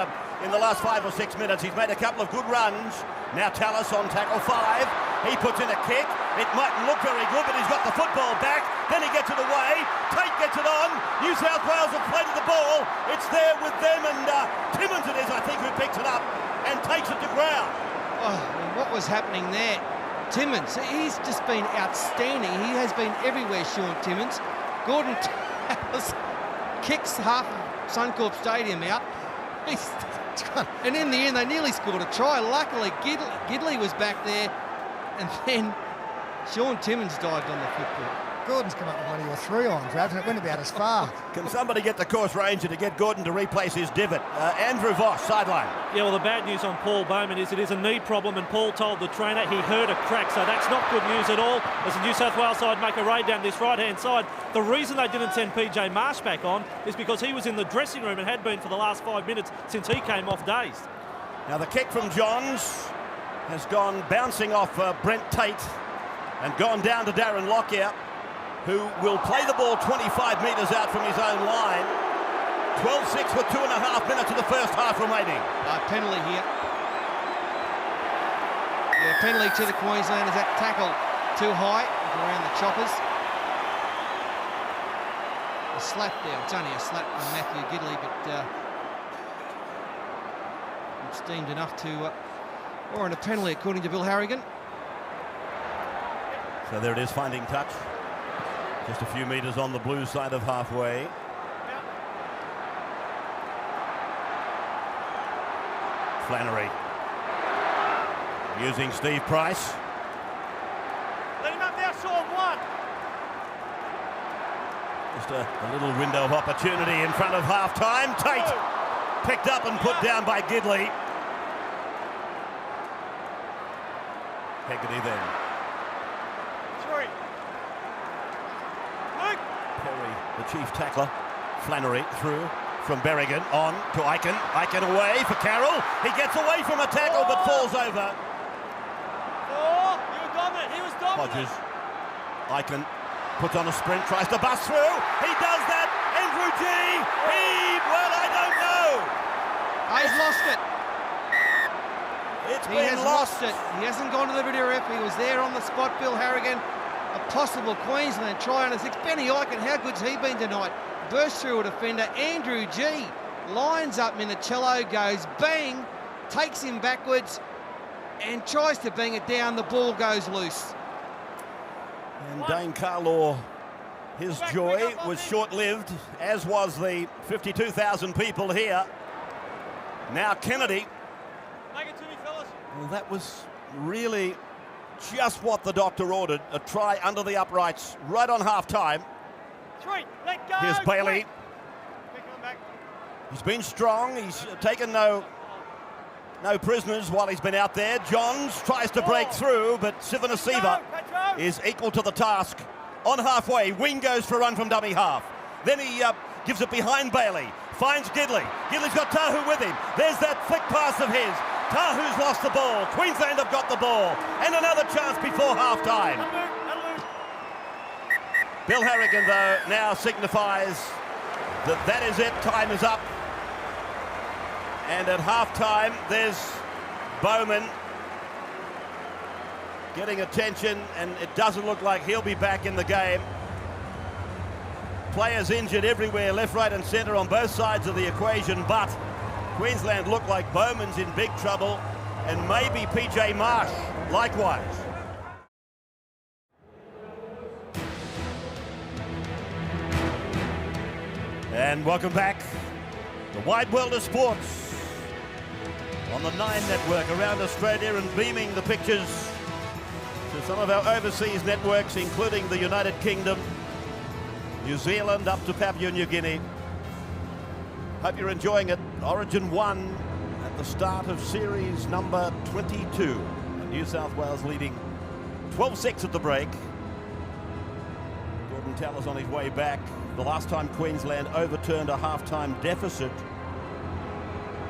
in the last 5 or 6 minutes. He's made a couple of good runs. Now Tallis on tackle 5. He puts in a kick. It mightn't look very good, but he's got the football back. Then he gets it away. Tate gets it on. New South Wales have played the ball. It's there with them, and Timmins it is, I think, who picks it up and takes it to ground.
Oh, and what was happening there? Timmins, he's just been outstanding. He has been everywhere, Sean Timmins. Gordon Tallis kicks half of Suncorp Stadium out. And in the end, they nearly scored a try. Luckily, Gidley was back there, and then Sean Timmins dived on the football.
Gordon's come up with one of your 3-ons, Rav, and it went about as far.
Can somebody get the course ranger to get Gordon to replace his divot? Andrew Voss, sideline.
Yeah, well, the bad news on Paul Bowman is it is a knee problem, and Paul told the trainer he heard a crack, so that's not good news at all as the New South Wales side make a raid down this right-hand side. The reason they didn't send PJ Marsh back on is because he was in the dressing room and had been for the last 5 minutes since he came off dazed.
Now the kick from Johns has gone bouncing off Brent Tate and gone down to Darren Lockyer, who will play the ball 25 metres out from his own line. 12-6 with 2.5 minutes of the first half remaining.
Penalty here. Yeah, penalty to the Queenslanders. That tackle too high around the choppers. A slap there. It's only a slap from Matthew Gidley, but it's deemed enough to warrant a penalty according to Bill Harrigan.
So there it is, finding touch. Just a few metres on the blue side of halfway. Flannery using Steve Price.
Let him up there, Sean. 1.
Just a little window of opportunity in front of half-time. Tate picked up and put down by Gidley. Hegarty then.
3. Luke.
Perry, the chief tackler. Flannery through from Berrigan on to Aiken. Aiken away for Carroll. He gets away from a tackle but falls over.
4. You were dominant. He was dominant.
Hodges. Aiken puts on a sprint, tries to bust through. He does that. Andrew G. Well, I don't know.
He's lost it.
It's
He
been
has lost it. He hasn't gone to the video ref. He was there on the spot, Bill Harrigan. A possible Queensland try under 6. Benny Aiken, how good's he been tonight? Burst through a defender. Andrew G lines up. Minicello goes bang, takes him backwards and tries to bang it down. The ball goes loose.
And Dane Carlaw, his joy was short-lived, as was the 52,000 people here. Now Kennedy.
Make it to me, fellas.
Well, that was really just what the doctor ordered. A try under the uprights right on half-time.
3. Let go.
Here's Bailey.
Pick him back.
He's been strong. He's taken no prisoners while he's been out there. Johns tries to break through, but Sivanasiva
Petro.
is equal to the task. On halfway, Wing goes for a run from dummy half. Then he gives it behind Bailey. Finds Gidley. Gidley's got Tahu with him. There's that flick pass of his. Tahu's lost the ball. Queensland have got the ball. And another chance before half-time. Bill Harrigan, though, now signifies that that is it. Time is up. And at half-time, there's Bowman getting attention, and it doesn't look like he'll be back in the game. Players injured everywhere, left, right and centre on both sides of the equation, but Queensland look like Bowman's in big trouble, and maybe PJ Marsh likewise. And welcome back. The wide world of sports on the Nine Network around Australia and beaming the pictures to some of our overseas networks, including the United Kingdom, New Zealand, up to Papua New Guinea. Hope you're enjoying it. Origin 1 at the start of series number 22. And New South Wales leading 12-6 at the break. Gordon Tallis on his way back. The last time Queensland overturned a half-time deficit.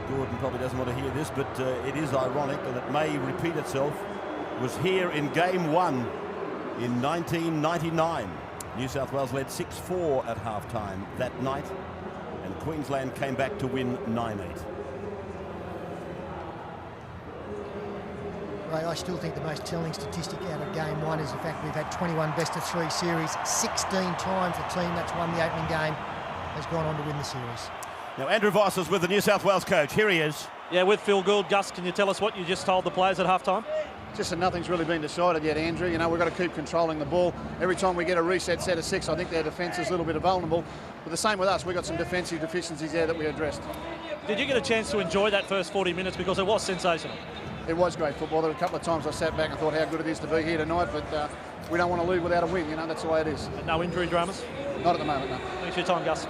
Gordon probably doesn't want to hear this, but it is ironic and it may repeat itself. Was here in game 1 in 1999. New South Wales led 6-4 at half-time that night, and Queensland came back to win 9-8.
Ray, I still think the most telling statistic out of game 1 is the fact we've had 21 best-of-3 series. 16 times the team that's won the opening game has gone on to win the series.
Now Andrew Voss is with the New South Wales coach. Here he is.
Yeah, with Phil Gould. Gus, can you tell us what you just told the players at half-time?
Just that nothing's really been decided yet, Andrew. You know, we've got to keep controlling the ball. Every time we get a reset set of 6, I think their defence is a little bit vulnerable. But the same with us. We've got some defensive deficiencies there that we addressed.
Did you get a chance to enjoy that first 40 minutes? Because it was sensational.
It was great football. There were a couple of times I sat back and thought how good it is to be here tonight, but we don't want to leave without a win. You know, that's the way it is.
And no injury dramas?
Not at the moment, no.
Thanks for your time, Gus.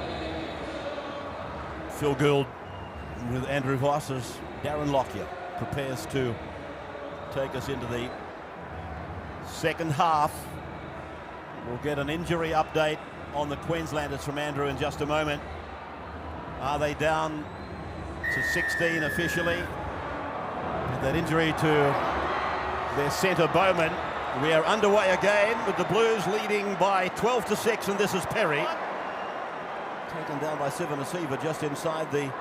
Phil Gould with Andrew Voss as Darren Lockyer prepares to take us into the second half. We'll get an injury update on the Queenslanders from Andrew in just a moment. Are they down to 16 officially? And that injury to their centre Bowman. We are underway again with the Blues leading by 12-6, and this is Perry. Taken down by Sivanasiva just inside the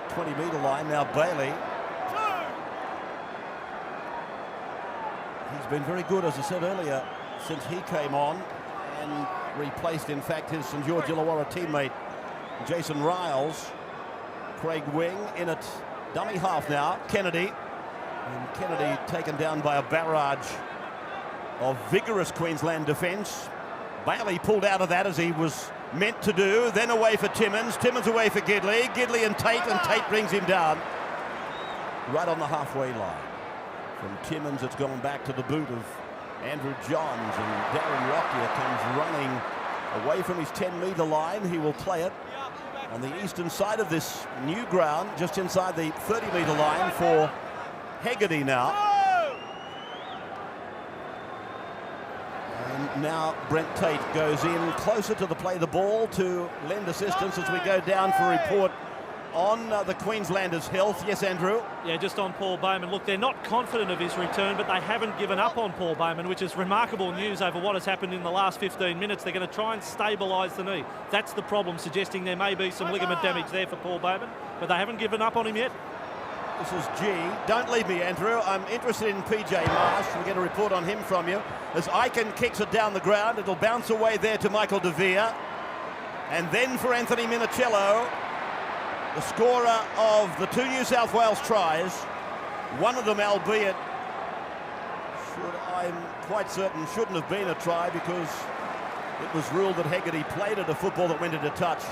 20-metre line. Now Bailey. He's been very good, as I said earlier, since he came on and replaced, in fact, his St George Illawarra teammate Jason Riles. Craig Wing in at dummy half now. Kennedy. And Kennedy taken down by a barrage of vigorous Queensland defence. Bailey pulled out of that as he was meant to do. Then away for Timmins. Timmins away for Gidley. Gidley and Tate brings him down right on the halfway line. From Timmins, it's gone back to the boot of Andrew Johns, and Darren Lockyer comes running away from his 10-metre line. He will play it on the eastern side of this new ground, just inside the 30-metre line for Hegarty now. And now Brent Tate goes in closer to the play the ball to lend assistance as we go down for a report on the Queenslanders' health. Yes, Andrew?
Yeah, just on Paul Bowman. Look, they're not confident of his return, but they haven't given up on Paul Bowman, which is remarkable news over what has happened in the last 15 minutes. They're going to try and stabilise the knee. That's the problem, suggesting there may be some ligament damage there for Paul Bowman, but they haven't given up on him yet.
This is G. Don't leave me, Andrew. I'm interested in PJ Marsh. We'll get a report on him from you. As Eichen kicks it down the ground, it'll bounce away there to Michael De Vere. And then for Anthony Minicello, the scorer of the 2 New South Wales tries, one of them, albeit, I'm quite certain shouldn't have been a try because it was ruled that Hegarty played at a football that went into touch.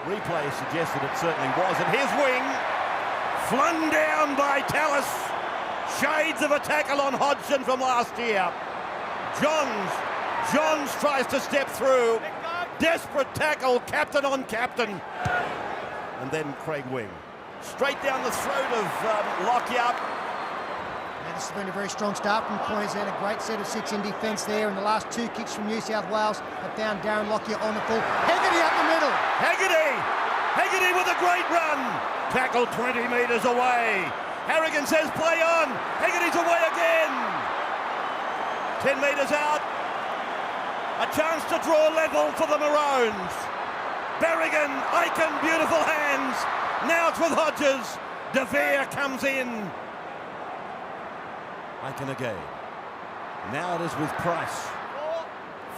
Replay suggested it certainly was. And here's Wing, flung down by Tallis. Shades of a tackle on Hodgson from last year. Johns tries to step through. Desperate tackle, captain on captain. And then Craig Wing. Straight down the throat of Lockyer.
Now, this has been a very strong start from Queensland. A great set of 6 in defence there. And the last 2 kicks from New South Wales have found Darren Lockyer on the full. Hegarty up the middle.
Hegarty with a great run. Tackle 20 metres away. Harrigan says play on. Hegarty's away again. 10 metres out. A chance to draw level for the Maroons. Berrigan, Eichen, beautiful hands. Now it's with Hodges. De Vere comes in. Eichen again. Now it is with Price.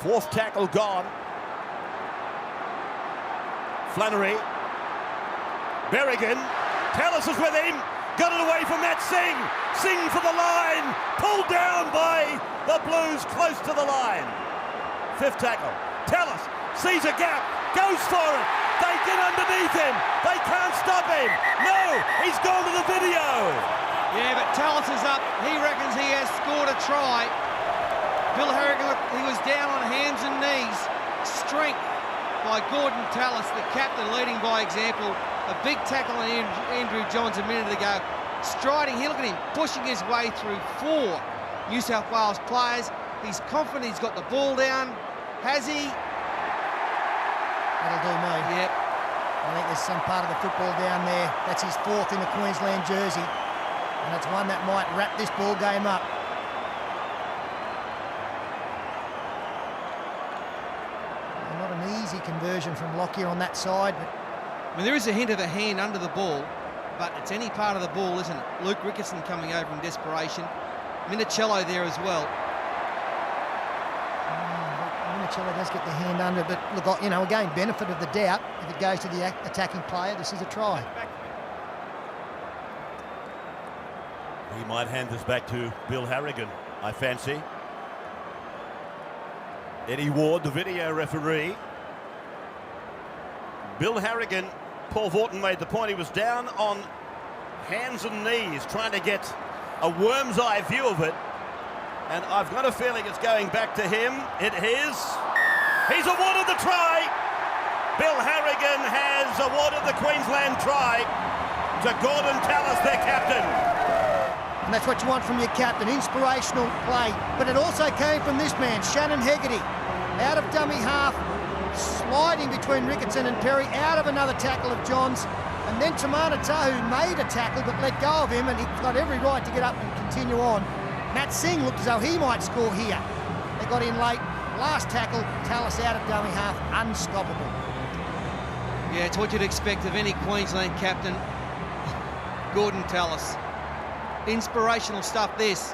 4th tackle gone. Flannery. Berrigan. Tallis is with him. Got it away from Matt Singh. Singh for the line. Pulled down by the Blues close to the line. 5th tackle. Tallis sees a gap. Goes for it. They get underneath him. They can't stop him. No, he's gone to the video.
Yeah, but Tallis is up. He reckons he has scored a try. Bill Harrigan, he was down on hands and knees. Strength by Gordon Tallis, the captain, leading by example. A big tackle on Andrew Johns a minute ago. Striding, look at him, pushing his way through 4 New South Wales players. He's confident he's got the ball down. Has he?
That'll do me.
Yep.
I think there's some part of the football down there. That's his 4th in the Queensland jersey. And it's one that might wrap this ball game up. Not an easy conversion from Lockyer on that side, but
I mean, there is a hint of a hand under the ball, but it's any part of the ball, isn't it? Luke Ricketson coming over in desperation. Minicello there as well.
Minicello does get the hand under, but look, you know, again, benefit of the doubt. If it goes to the attacking player, this is a try.
He might hand this back to Bill Harrigan, I fancy. Eddie Ward, the video referee. Bill Harrigan, Paul Vaughton made the point, he was down on hands and knees trying to get a worm's eye view of it. And I've got a feeling it's going back to him. It is. He's awarded the try. Bill Harrigan has awarded the Queensland try to Gordon Tallis, their captain.
And that's what you want from your captain, inspirational play. But it also came from this man, Shannon Hegarty, out of dummy half, sliding between Ricketson and Perry, out of another tackle of Johns. And then Tamana Tahu made a tackle but let go of him, and he's got every right to get up and continue on. Matt Singh looked as though he might score here. They got in late. Last tackle, Tallis out of dummy half, unstoppable.
Yeah, it's what you'd expect of any Queensland captain. Gordon Tallis. Inspirational stuff, this.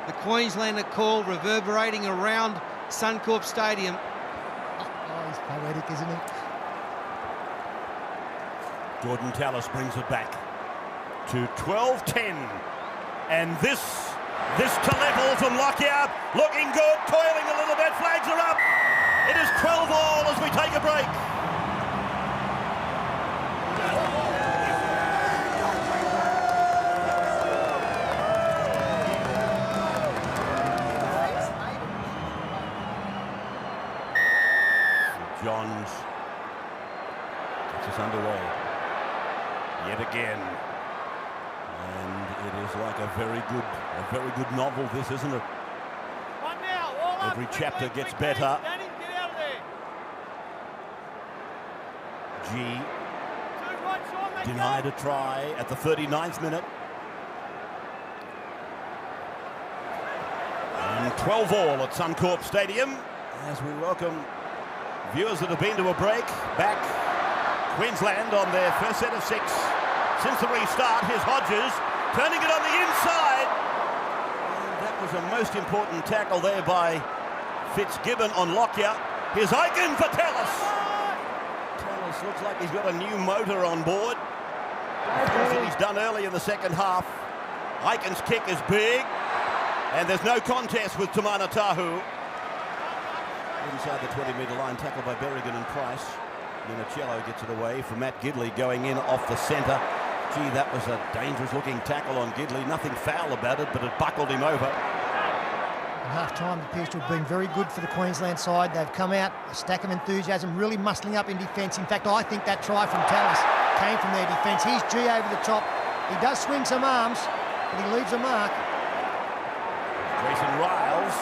The Queenslander call reverberating around Suncorp Stadium.
Oh, he's poetic, isn't he?
Gordon Tallis brings it back to 12-10. And this to level from Lockyer. Looking good, toiling a little bit, flags are up. It is 12-all as we take a break. Johns gets us underway yet again, and it is like a very good novel. This, isn't it?
One now, all up,
Every
quickly,
chapter gets
quickly.
better.
Danny, get out of there.
G
Two right, Sean, let's
denied
go.
a try at the 39th minute. And 12-all at Suncorp Stadium as we welcome viewers that have been to a break back. Queensland on their first set of 6 since the restart. Here's Hodges turning it on the inside. And that was a most important tackle there by Fitzgibbon on Lockyer. Here's Aiken for Tallis. Tallis looks like he's got a new motor on board. That's what he's done early in the second half. Aiken's kick is big. And there's no contest with Tamana Tahu. Inside the 20-metre line, tackled by Berrigan and Price. Minicello gets it away from Matt Gidley going in off the centre. Gee, that was a dangerous-looking tackle on Gidley. Nothing foul about it, but it buckled him over.
At half-time, it appears to have been very good for the Queensland side. They've come out, a stack of enthusiasm, really muscling up in defence. In fact, I think that try from Tallis came from their defence. He's G over the top. He does swing some arms, but he leaves a mark.
Grayson Riles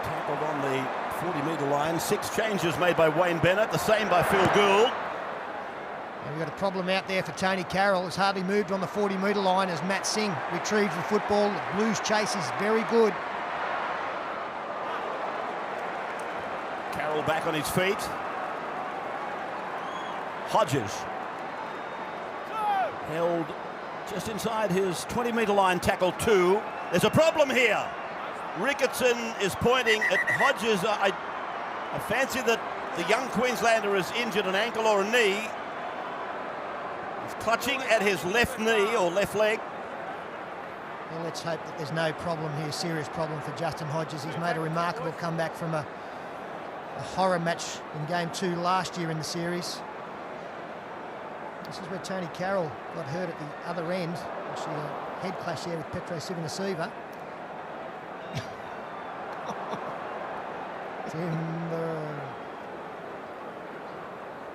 tackled on the 40-metre line. 6 changes made by Wayne Bennett, the same by Phil Gould.
And we've got a problem out there for Tony Carroll. Has hardly moved on the 40-metre line as Matt Singh retrieves the football. The Blues chase is very good.
Carroll back on his feet. Hodges held just inside his 20-metre line, tackle 2. There's a problem here. Ricketson is pointing at Hodges. I fancy that the young Queenslander is injured an ankle or a knee. He's clutching at his left knee or left leg.
Well, let's hope that there's no problem here, serious problem for Justin Hodges. He's made a remarkable comeback from a horror match in Game 2 last year in the series. This is where Tony Carroll got hurt at the other end. Actually, a head clash there with Petro Civoniceva. Timber.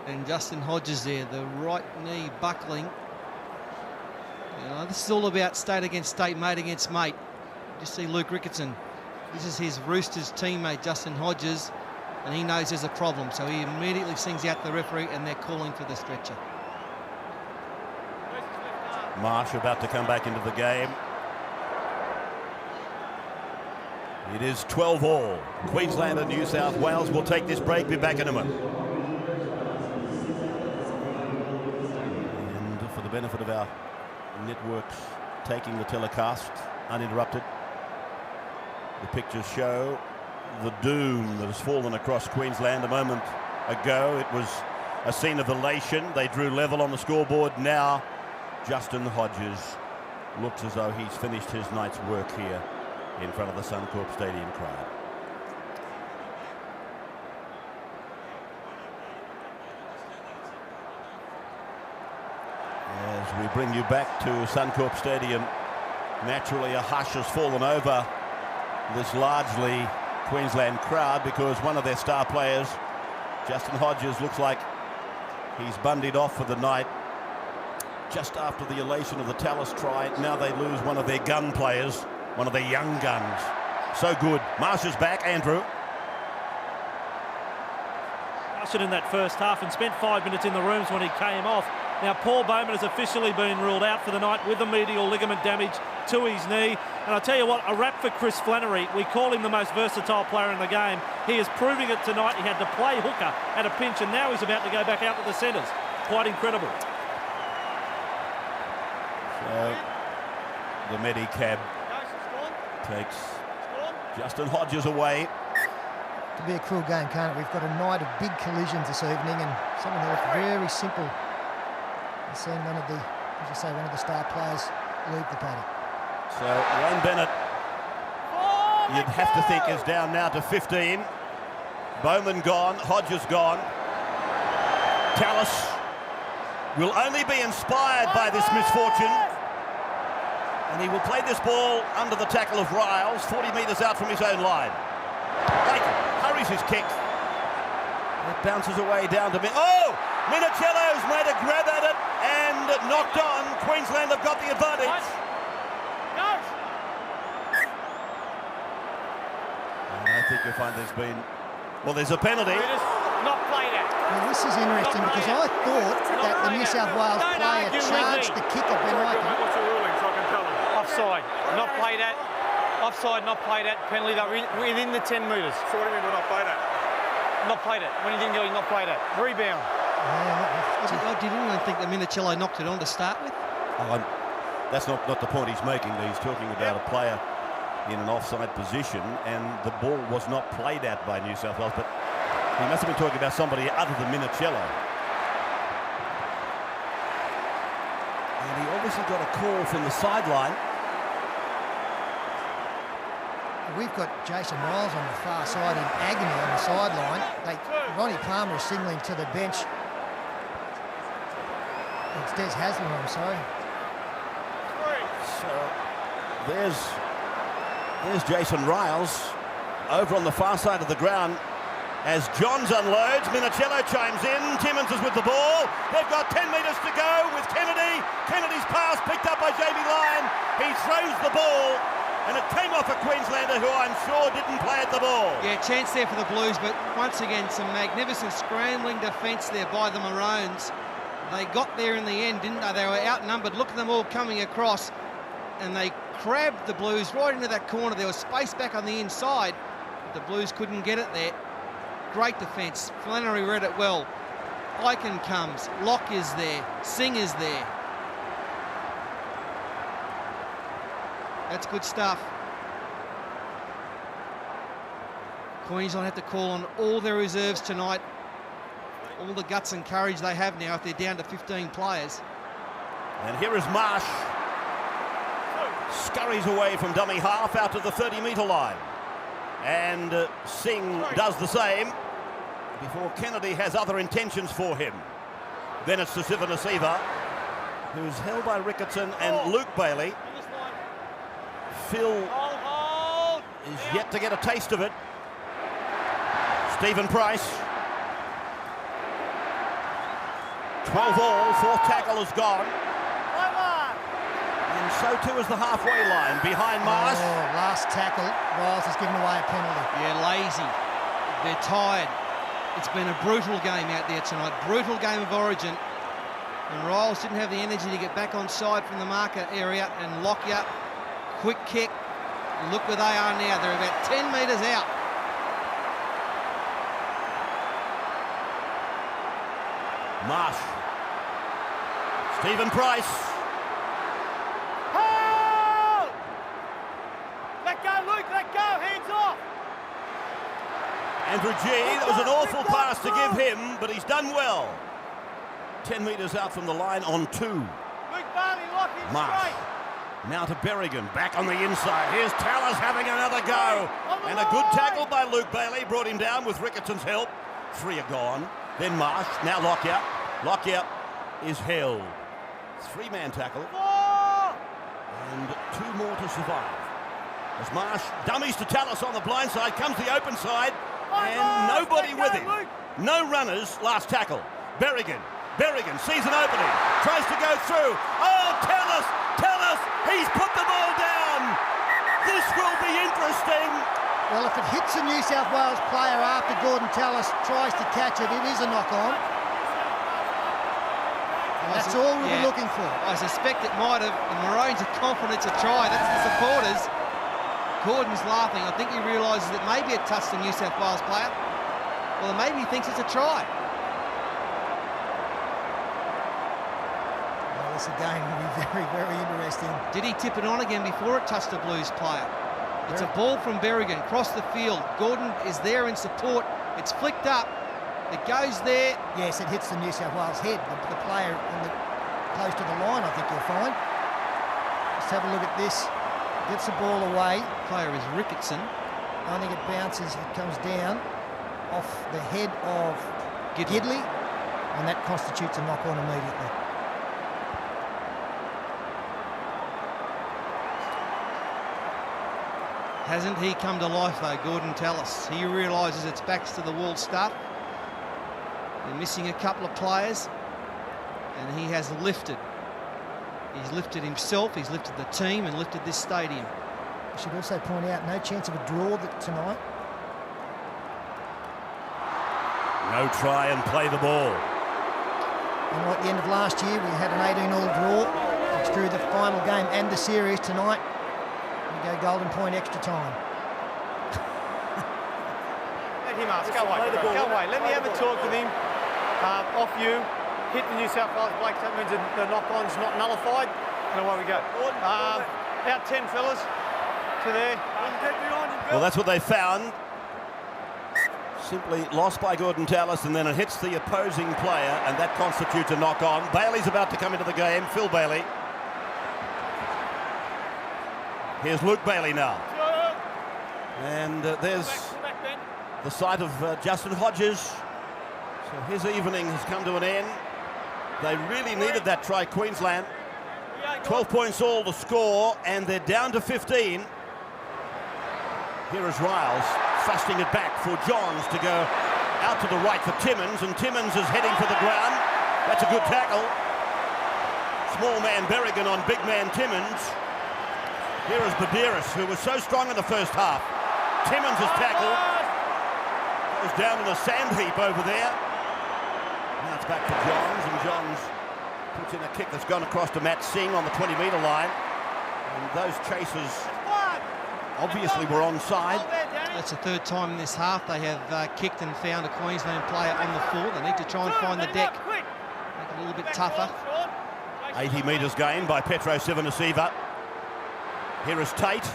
And Justin Hodges there, the right knee buckling. You know, this is all about state against state, mate against mate. You see Luke Ricketson. This is his Roosters teammate, Justin Hodges, and he knows there's a problem, so he immediately sings out the referee, and they're calling for the stretcher.
Marsh about to come back into the game. It is 12 all. Queensland and New South Wales will take this break. Be back in a moment. And for the benefit of our networks taking the telecast uninterrupted, the pictures show the doom that has fallen across Queensland a moment ago. It was a scene of elation. They drew level on the scoreboard. Now Justin Hodges looks as though he's finished his night's work here in front of the Suncorp Stadium crowd. As we bring you back to Suncorp Stadium, naturally a hush has fallen over this largely Queensland crowd because one of their star players, Justin Hodges, looks like he's bundied off for the night. Just after the elation of the Tallis try, now they lose one of their gun players, one of their young guns. So good. Marsh is back, Andrew.
In that first half and spent 5 minutes in the rooms when he came off. Now Paul Bowman has officially been ruled out for the night with a medial ligament damage to his knee. And I tell you what, a rap for Chris Flannery. We call him the most versatile player in the game. He is proving it tonight. He had to play hooker at a pinch, and now he's about to go back out to the centres. Quite incredible.
So the Medicab takes Justin Hodges away.
It could be a cruel game, can't it? We've got a night of big collisions this evening, and some of them are very simple. I've seen one of the, as you say, one of the star players leave the paddock.
So Wayne Bennett, you'd have to think, is down now to 15. Bowman gone, Hodges gone. Tallis will only be inspired by this misfortune, and he will play this ball under the tackle of Riles, 40 metres out from his own line. Bacon hurries his kick. It bounces away down to Oh! Minicello's made a grab at it and knocked on. Queensland have got the advantage. And I think you'll find there's been... Well, there's a penalty.
Not played out.
Well, this is interesting because I thought that the New South Wales player charged the kicker, Ben Ikin.
What's the ruling so I can tell him? Offside. Not played at. Offside, not played at. Penalty, though, within the 10 metres. So what do you mean we're not played at? Not played at. When he didn't go, he's not played at. Rebound.
I didn't even think that Minicello knocked it on to start with.
Oh, that's not the point he's making. He's talking about a player in an offside position, and the ball was not played at by New South Wales, but he must have been talking about somebody other than Minicello. And he obviously got a call from the sideline.
We've got Jason Riles on the far side in agony on the sideline. Ronnie Palmer is signalling to the bench. It's Des Haslam, I'm sorry.
So there's Jason Riles over on the far side of the ground as Johns unloads. Minicello chimes in. Timmins is with the ball. They've got 10 metres to go with Kennedy. Kennedy's pass picked up by Jamie Lyon. He throws the ball, and it came off a Queenslander who I'm sure didn't play at the ball.
Yeah, chance there for the Blues, but once again, some magnificent scrambling defence there by the Maroons. They got there in the end, didn't they? They were outnumbered. Look at them all coming across, and they crabbed the Blues right into that corner. There was space back on the inside, but the Blues couldn't get it there. Great defence. Flannery read it well. Ikin comes. Locke is there. Singh is there. That's good stuff. Queensland have to call on all their reserves tonight. All the guts and courage they have now if they're down to 15 players.
And here is Marsh. Scurries away from dummy half out to the 30-metre line. And Singh does the same before Kennedy has other intentions for him. Then it's to Sivanasiva, who's held by Ricketson and Luke Bailey. Phil is yet to get a taste of it. Stephen Price. 12 all, fourth tackle is gone. And so too is the halfway line behind Marsh.
Oh, last tackle, Riles has given away a penalty.
Yeah, lazy. They're tired. It's been a brutal game out there tonight. Brutal game of Origin. And Riles didn't have the energy to get back on side from the marker area, and Lockyer, quick kick. Look where they are now. They're about 10 metres out.
Marsh. Stephen Price.
Hold! Let go, Luke, let go, hands off!
Andrew G. That was an awful pass to give him, but he's done well. 10 metres out from the line on 2.
Luke Barney, lock in
Marsh.
straight!
Now to Berrigan, back on the inside. Here's Tallis having another go. And a good tackle by Luke Bailey brought him down with Ricketson's help. 3 are gone. Then Marsh, now Lockyer. Lockyer is held. 3-man tackle. And 2 more to survive. As Marsh dummies to Tallis on the blind side, comes the open side, and nobody with him. No runners, last tackle. Berrigan sees an opening, tries to go through. Oh, Tallis, he's put the ball down. This will be interesting.
Well, if it hits a New South Wales player after Gordon Tallis tries to catch it, it is a knock-on. That's all we'll be looking for.
I suspect it might have. The Maroons are confident it's a try. That's the supporters. Gordon's laughing. I think he realises that maybe it touched the New South Wales player. Well, maybe he thinks it's a try.
Well, this again will be very, very interesting.
Did he tip it on again before it touched the Blues player? It's a ball from Berrigan across the field. Gordon is there in support. It's flicked up. It goes there.
Yes, it hits the New South Wales head. The player close to the line, I think you'll find. Let's have a look at this. Gets the ball away.
Player is Ricketson.
I think it bounces, it comes down off the head of Gidley, and that constitutes a knock-on immediately.
Hasn't he come to life though, Gordon Tallis? He realises it's backs to the wall stuff. They're missing a couple of players, and he has lifted. He's lifted himself, he's lifted the team, and lifted this stadium.
I should also point out, no chance of a draw tonight.
No try and play the ball.
And like the end of last year, we had an 18-all draw, which drew the final game and the series. Tonight, we go Golden Point extra time.
Let him ask, go away. Let me have a talk with him. Off you, hit the New South Wales Blake, that means the knock-on's not nullified, and away we go. Out 10 fellas to there.
Well, that's what they found. Simply lost by Gordon Tallis, and then it hits the opposing player, and that constitutes a knock-on. Bailey's about to come into the game, Phil Bailey. Here's Luke Bailey now. And there's the sight of Justin Hodges. So his evening has come to an end. They really needed that try, Queensland. 12 points all to score, and they're down to 15. Here is Riles, thrusting it back for Johns to go out to the right for Timmins, and Timmins is heading for the ground. That's a good tackle. Small man Berrigan on big man Timmins. Here is Badiris, who was so strong in the first half. Timmins is tackled. Goes down in a sand heap over there. Now it's back to Johns, and Johns puts in a kick that's gone across to Matt Singh on the 20-metre line. And those chasers obviously were onside.
That's the third time in this half they have kicked and found a Queensland player on the floor. They need to try and find the deck, make it a little bit tougher.
80 metres gained by Petro Sivanasiva. Here is Tate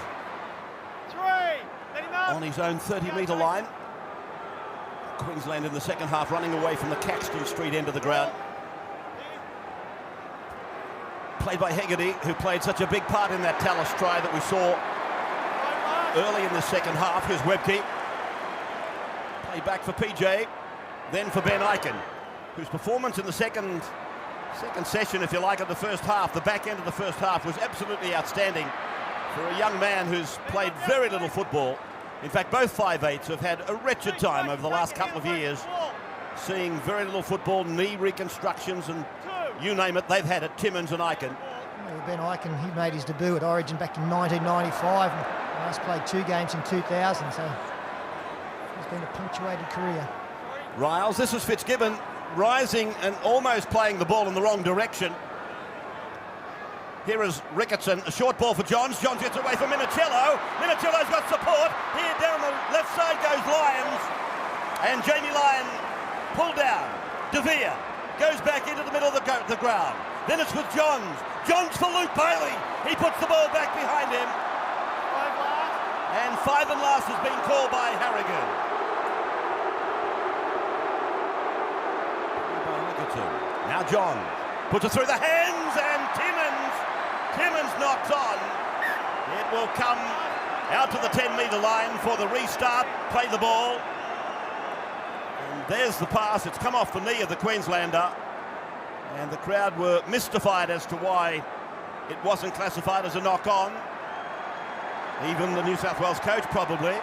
on his own 30-metre line. Queensland in the second half running away from the Caxton Street end of the ground. Played by Hegarty, who played such a big part in that Tallis try that we saw early in the second half. Here's Webke. Play back for PJ, then for Ben Ikin. whose performance in the second session, if you like, of the first half, the back end of the first half, was absolutely outstanding for a young man who's played very little football. In fact, both 5'8s have had a wretched time over the last couple of years, seeing very little football, knee reconstructions, and you name it, they've had it, Timmins and Eichen.
Well, Ben Eichen, he made his debut at Origin back in 1995 and last played 2 games in 2000, so he's been a punctuated career.
Riles, this is Fitzgibbon rising and almost playing the ball in the wrong direction. Here is Ricketson, a short ball for Johns. Johns gets away from Minicello. Minicello's got support. Here down the left side goes Lyons. And Jamie Lyon pulled down. De Vere goes back into the middle of the ground. Then it's with Johns. Johns for Luke Bailey. He puts the ball back behind him. And 5 and last has been called by Harrigan. Now John puts it through the hands and Timmins knocked on. It will come out to the 10-metre line for the restart. Play the ball. And there's the pass. It's come off the knee of the Queenslander. And the crowd were mystified as to why it wasn't classified as a knock-on. Even the New South Wales coach probably.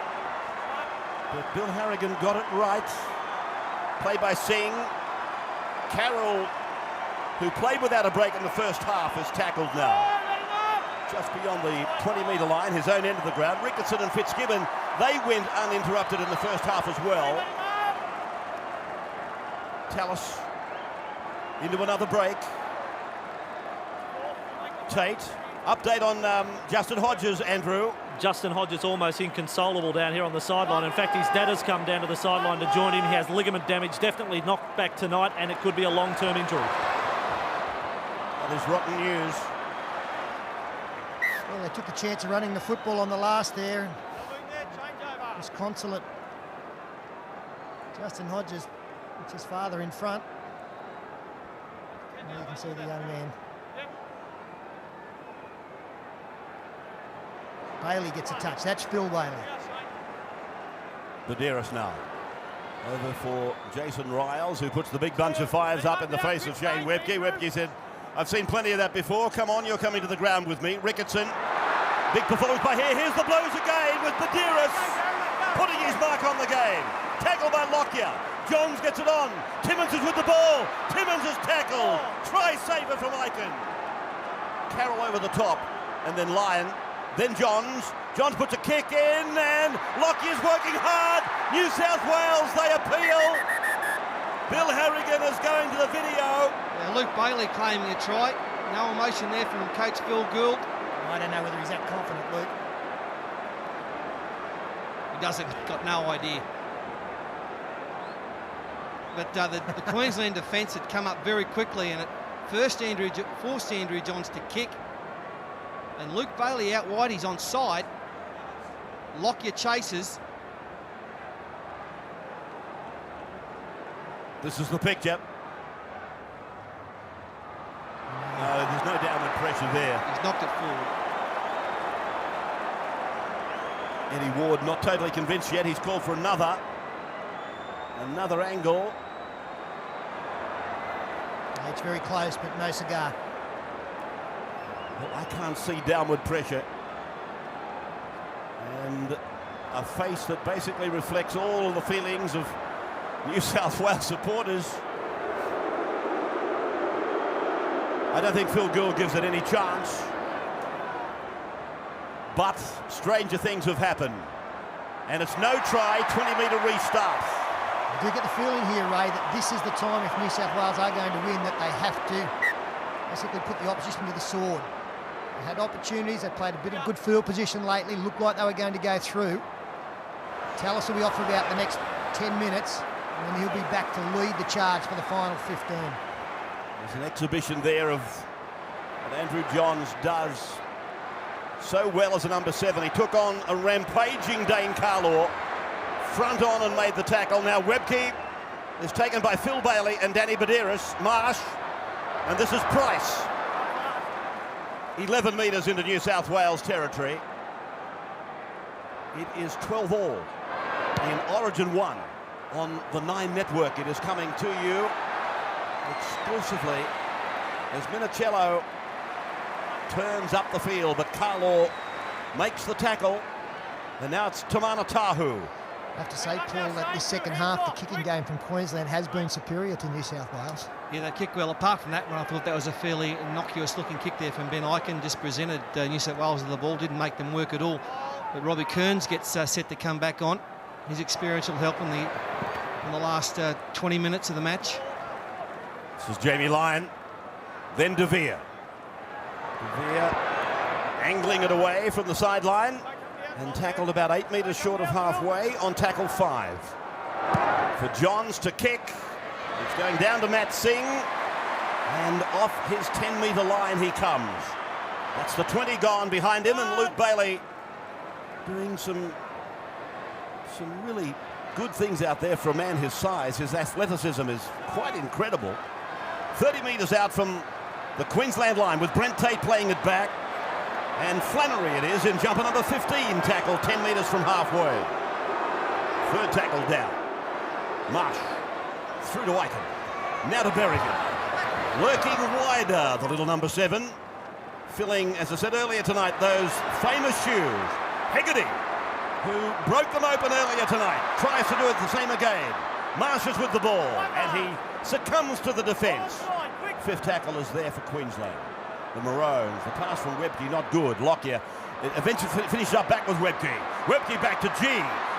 But Bill Harrigan got it right. Play by Singh. Carroll, who played without a break in the first half, is tackled now. Just beyond the 20-metre line, his own end of the ground. Ricketson and Fitzgibbon, they went uninterrupted in the first half as well. Tallis into another break. Tate, update on Justin Hodges, Andrew.
Justin Hodges almost inconsolable down here on the sideline. In fact, his dad has come down to the sideline to join him. He has ligament damage, definitely knocked back tonight, and it could be a long-term injury.
That is rotten news.
Well, they took the chance of running the football on the last there. Disconsolate. Justin Hodges, it's his father in front. And you can see the young man. Bailey gets a touch. That's Phil Bailey.
Badeiros now. Over for Jason Riles, who puts the big bunch of 5s up in the face of Shane Webke. Webke said, I've seen plenty of that before. Come on, you're coming to the ground with me. Ricketson, big performance by here. Here's the blows again with Badeiros putting his mark on the game. Tackled by Lockyer. Johns gets it on. Timmins is with the ball. Timmins is tackled. Try saver from Eichen. Carroll over the top. And then Lyon. Then Johns. Johns puts a kick in and Lockyer's working hard. New South Wales, they appeal. Bill Harrigan is going to the video.
Yeah, Luke Bailey claiming a try. No emotion there from coach Phil Gould.
I don't know whether he's that confident, Luke.
He doesn't, got no idea. But the Queensland defence had come up very quickly and it forced Andrew Johns to kick. And Luke Bailey out wide, he's onside. Lockyer chases.
This is the picture. No, there's no downward pressure there.
He's knocked it forward.
Eddie Ward not totally convinced yet. He's called for another angle.
It's very close, but no cigar.
Well, I can't see downward pressure. And a face that basically reflects all of the feelings of New South Wales supporters. I don't think Phil Gould gives it any chance. But stranger things have happened. And it's no try, 20-metre restart.
I do get the feeling here, Ray, that this is the time, if New South Wales are going to win, that they have to basically put the opposition to the sword. They had opportunities, they played a bit of good field position lately, looked like they were going to go through. Tallis will be off for about the next 10 minutes, and then he'll be back to lead the charge for the final 15.
There's an exhibition there of what Andrew Johns does so well as a number 7. He took on a rampaging Dane Carlaw, front on and made the tackle. Now Webke is taken by Phil Bailey and Danny Badeiros. Marsh, and this is Price. 11 metres into New South Wales territory. It is 12 all in Origin 1 on the Nine Network. It is coming to you exclusively as Minicello turns up the field, but Carlaw makes the tackle, and now it's Tamana Tahu.
I have to say, Paul, that this second half, the kicking game from Queensland has been superior to New South Wales.
Yeah, they kick well. Apart from that one, I thought that was a fairly innocuous-looking kick there from Ben Ikin. Just presented New South Wales with the ball, didn't make them work at all. But Robbie Kearns gets set to come back on. His experience will help in the last 20 minutes of the match.
This is Jamie Lyon, then De Vere. De Vere angling it away from the sideline and tackled about 8 metres short of halfway on tackle 5. For Johns to kick. It's going down to Matt Singh, and off his 10-metre line he comes. That's the 20 gone behind him, and Luke Bailey doing some really good things out there for a man his size. His athleticism is quite incredible. 30 metres out from the Queensland line with Brent Tate playing it back. And Flannery it is in jumper number 15, tackle 10 metres from halfway. Third tackle down. Marsh through to Ikin. Now to Berrigan. Lurking wider, the little number 7. Filling, as I said earlier tonight, those famous shoes. Hegarty, who broke them open earlier tonight, tries to do it the same again. Marsh is with the ball, and he succumbs to the defence. Fifth tackle is there for Queensland. The Maroons, the pass from Webke, not good. Lockyer eventually finishes up back with Webke. Webke back to G.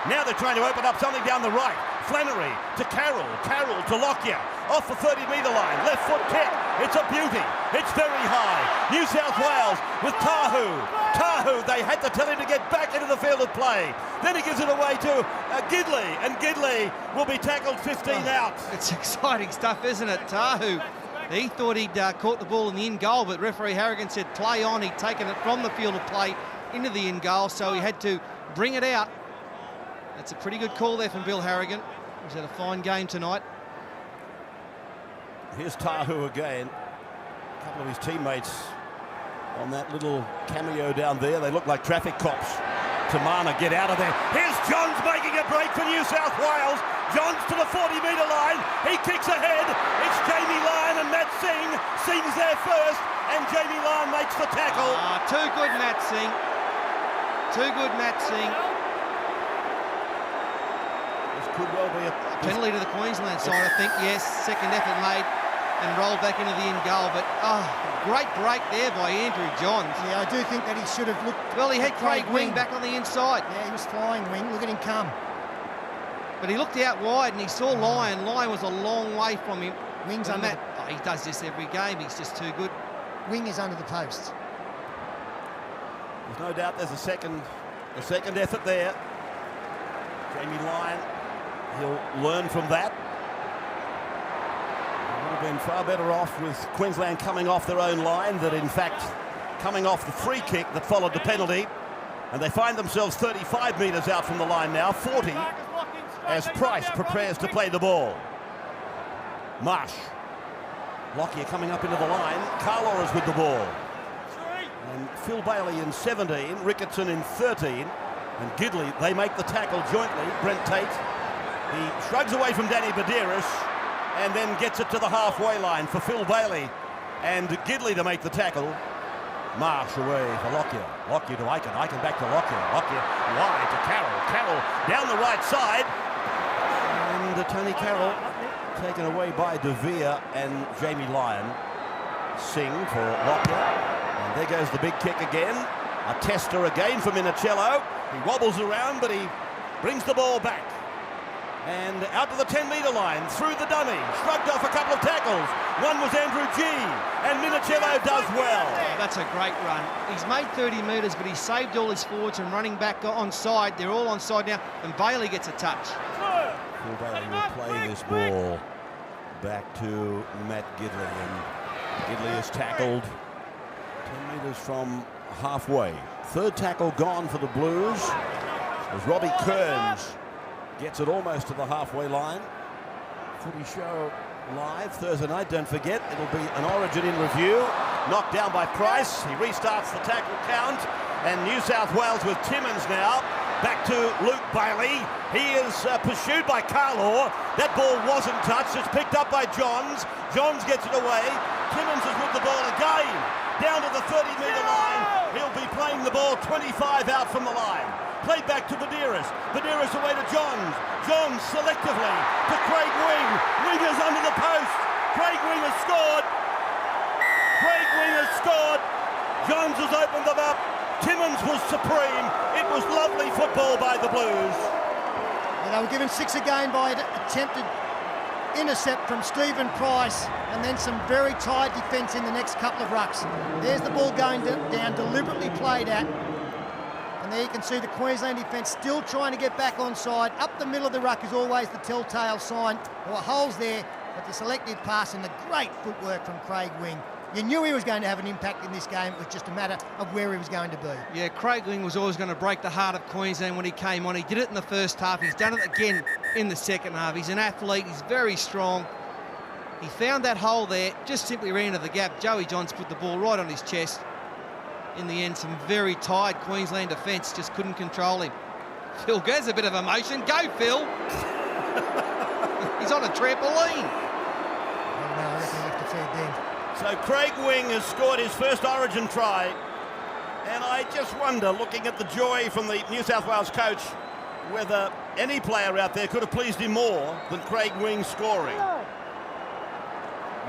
Now they're trying to open up something down the right. Flannery to Carroll. Carroll to Lockyer. Off the 30-metre line. Left foot kick. It's a beauty. It's very high. New South Wales with Tahu. Tahu, they had to tell him to get back into the field of play. Then he gives it away to Gidley. And Gidley will be tackled 15 out.
It's exciting stuff, isn't it? Tahu. He thought he'd caught the ball in the in goal, but referee Harrigan said play on. He'd taken it from the field of play into the in goal, so he had to bring it out. That's a pretty good call there from Bill Harrigan. He's had a fine game tonight.
Here's Tahu again. A couple of his teammates on that little cameo down there. They look like traffic cops. Tamana, get out of there. Here's Johns making a break for New South Wales. Johns to the 40-metre line. He kicks ahead. It's Jamie Lyon and Matt Singh. Singh's there first, and Jamie Lyon makes the tackle.
Too good, Matt Singh. Too good, Matt Singh.
This could well be a
penalty to the Queensland side, I think. Yes, second effort made and rolled back into the in goal. But great break there by Andrew Johns.
Yeah, I do think that he should have looked.
Well, he had Craig Wing back on the inside.
Yeah, he was flying Wing. Look at him come.
But he looked out wide and he saw Lyon. Lyon was a long way from him.
Wing's
and
under.
he does this every game. He's just too good.
Wing is under the post.
There's no doubt there's a second effort there. Jamie Lyon, he'll learn from that. He would have been far better off with Queensland coming off their own line than, in fact, coming off the free kick that followed the penalty. And they find themselves 35 metres out from the line now, 40, as Price prepares to play the ball. Marsh. Lockyer coming up into the line. Carlaw is with the ball. And Phil Bailey in 17, Ricketson in 13, and Gidley, they make the tackle jointly. Brent Tate, he shrugs away from Danny Badiris and then gets it to the halfway line for Phil Bailey and Gidley to make the tackle. Marsh away for Lockyer. Lockyer to Ikin. Ikin back to Lockyer. Lockyer wide to Carroll. Carroll down the right side. And Tony Carroll taken away by De Vere and Jamie Lyon. Singh for Lockyer. And there goes the big kick again. A tester again for Minicello. He wobbles around, but he brings the ball back. And out to the 10-metre line, through the dummy, shrugged off a couple of tackles. One was Andrew G, and Minicello does well.
That's a great run. He's made 30 metres, but he saved all his forwards from running back onside. They're all onside now, and Bailey gets a touch.
Phil Bailey will play this ball back to Matt Gidley, and Gidley is tackled 10 metres from halfway. Third tackle gone for the Blues as Robbie Kearns gets it almost to the halfway line. Footy show live Thursday night, don't forget. It'll be an Origin in review. Knocked down by Price. He restarts the tackle count. And New South Wales with Timmins now Back to Luke Bailey. He is pursued by Carlaw. That ball wasn't touched. It's picked up by Johns. Johns gets it away. Timmins is with the ball again. Down to the 30-metre line. He'll be playing the ball 25 out from the line. Played back to Badeiras. Badeiras away to Johns. Johns selectively to Craig Wing. Wingers under the post. Craig Wing has scored. Craig Wing has scored. Johns has opened them up. Timmins was supreme. It was lovely football by the Blues.
And they were given 6 again by an attempted intercept from Stephen Price, and then some very tight defence in the next couple of rucks. There's the ball going down, deliberately played at. And there you can see the Queensland defence still trying to get back onside. Up the middle of the ruck is always the telltale sign. There were holes there, but the selective pass and the great footwork from Craig Wing. You knew he was going to have an impact in this game. It was just a matter of where he was going to be.
Yeah, Craig Wing was always going to break the heart of Queensland when he came on. He did it in the first half. He's done it again in the second half. He's an athlete. He's very strong. He found that hole there, just simply ran into the gap. Joey Johns put the ball right on his chest. In the end, some very tired Queensland defence just couldn't control him. Phil Gaz, a bit of emotion. Go, Phil. He's on a trampoline.
I reckon he left a fair dent.
So Craig Wing has scored his first Origin try, and I just wonder, looking at the joy from the New South Wales coach, whether any player out there could have pleased him more than Craig Wing scoring.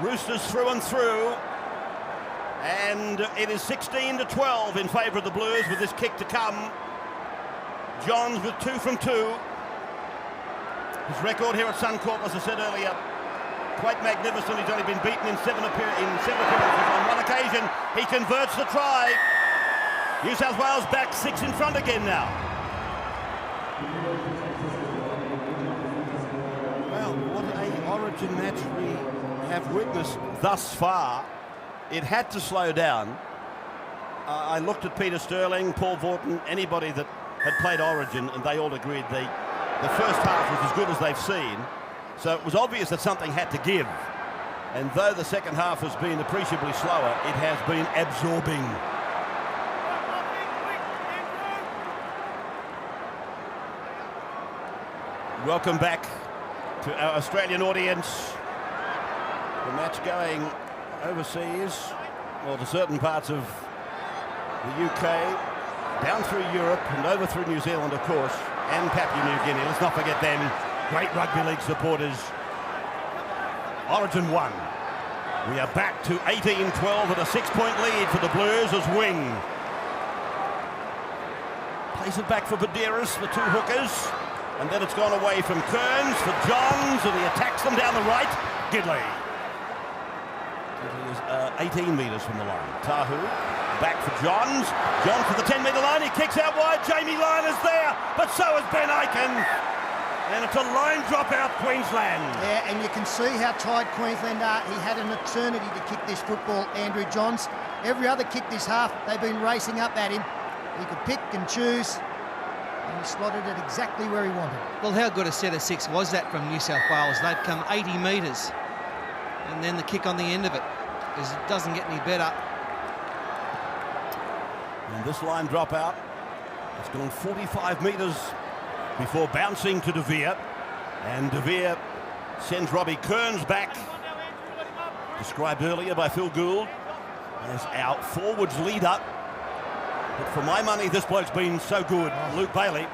Roosters through and through, and it is 16-12 in favour of the Blues with this kick to come. Johns with 2 from 2. His record here at Suncorp, as I said earlier, quite magnificent. He's only been beaten in 7 appearances. On one occasion, he converts the try. New South Wales back 6 in front again now. Well, what an Origin match we have witnessed thus far. It had to slow down. I looked at Peter Sterling, Paul Vaughton, anybody that had played Origin, and they all agreed the first half was as good as they've seen. So it was obvious that something had to give. And though the second half has been appreciably slower, it has been absorbing. Welcome back to our Australian audience. The match going overseas, or to certain parts of the UK, down through Europe and over through New Zealand, of course, and Papua New Guinea. Let's not forget them. Great rugby league supporters. Origin 1. We are back to 18-12 with a 6-point lead for the Blues as Wing plays it back for Badeiras, the 2 hookers, and then it's gone away from Kearns for Johns, and he attacks them down the right. Gidley. Gidley is 18 metres from the line. Tahu back for Johns. Johns for the 10-metre line. He kicks out wide. Jamie Lyon is there, but so is Ben Aiken. And it's a line drop out, Queensland.
Yeah, and you can see how tired Queensland are. He had an eternity to kick this football, Andrew Johns. Every other kick this half, they've been racing up at him. He could pick and choose, and he slotted it exactly where he wanted.
Well, how good a set of 6 was that from New South Wales? They've come 80 metres, and then the kick on the end of it, because it doesn't get any better.
And this line drop out, it's gone 45 metres before bouncing to De Vere, and De Vere sends Robbie Kearns back, described earlier by Phil Gould as our forwards leader. But for my money, this bloke's been so good. Luke Bailey.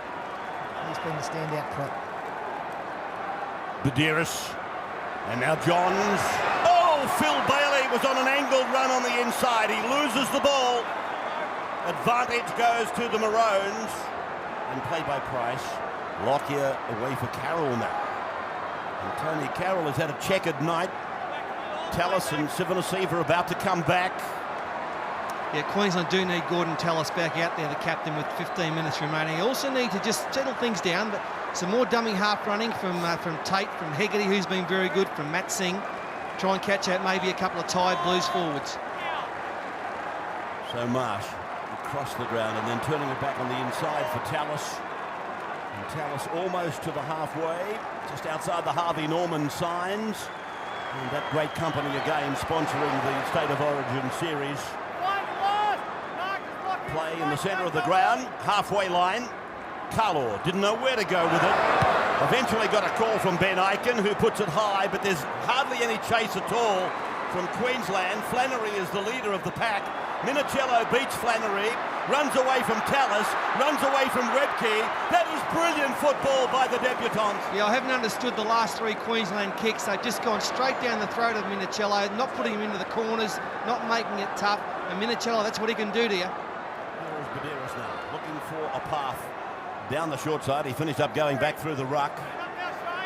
He's been the standout prop.
Badeiras, and now Johns. Oh, Phil Bailey was on an angled run on the inside. He loses the ball. Advantage goes to the Maroons, and played by Price. Lockyer away for Carroll now. And Tony Carroll has had a checkered night. Tallis and Sivanasiva are about to come back.
Yeah, Queensland do need Gordon Tallis back out there, the captain, with 15 minutes remaining. They also need to just settle things down, but some more dummy half running from Tate, from Hegarty, who's been very good, from Matt Singh. Try and catch out maybe a couple of tired Blues forwards.
So Marsh across the ground and then turning it back on the inside for Tallis. And Tallis almost to the halfway, just outside the Harvey Norman signs. And that great company again sponsoring the State of Origin series. Play in the centre of the ground, halfway line. Carlo didn't know where to go with it. Eventually got a call from Ben Aiken, who puts it high, but there's hardly any chase at all from Queensland. Flannery is the leader of the pack. Minicello beats Flannery, runs away from Tallis, runs away from Webke. That is brilliant football by the debutants.
Yeah, I haven't understood the last 3 Queensland kicks. They've just gone straight down the throat of Minicello, not putting him into the corners, not making it tough. And Minicello, that's what he can do to you.
Here is Badeiros now, looking for a path down the short side. He finished up going back through the ruck.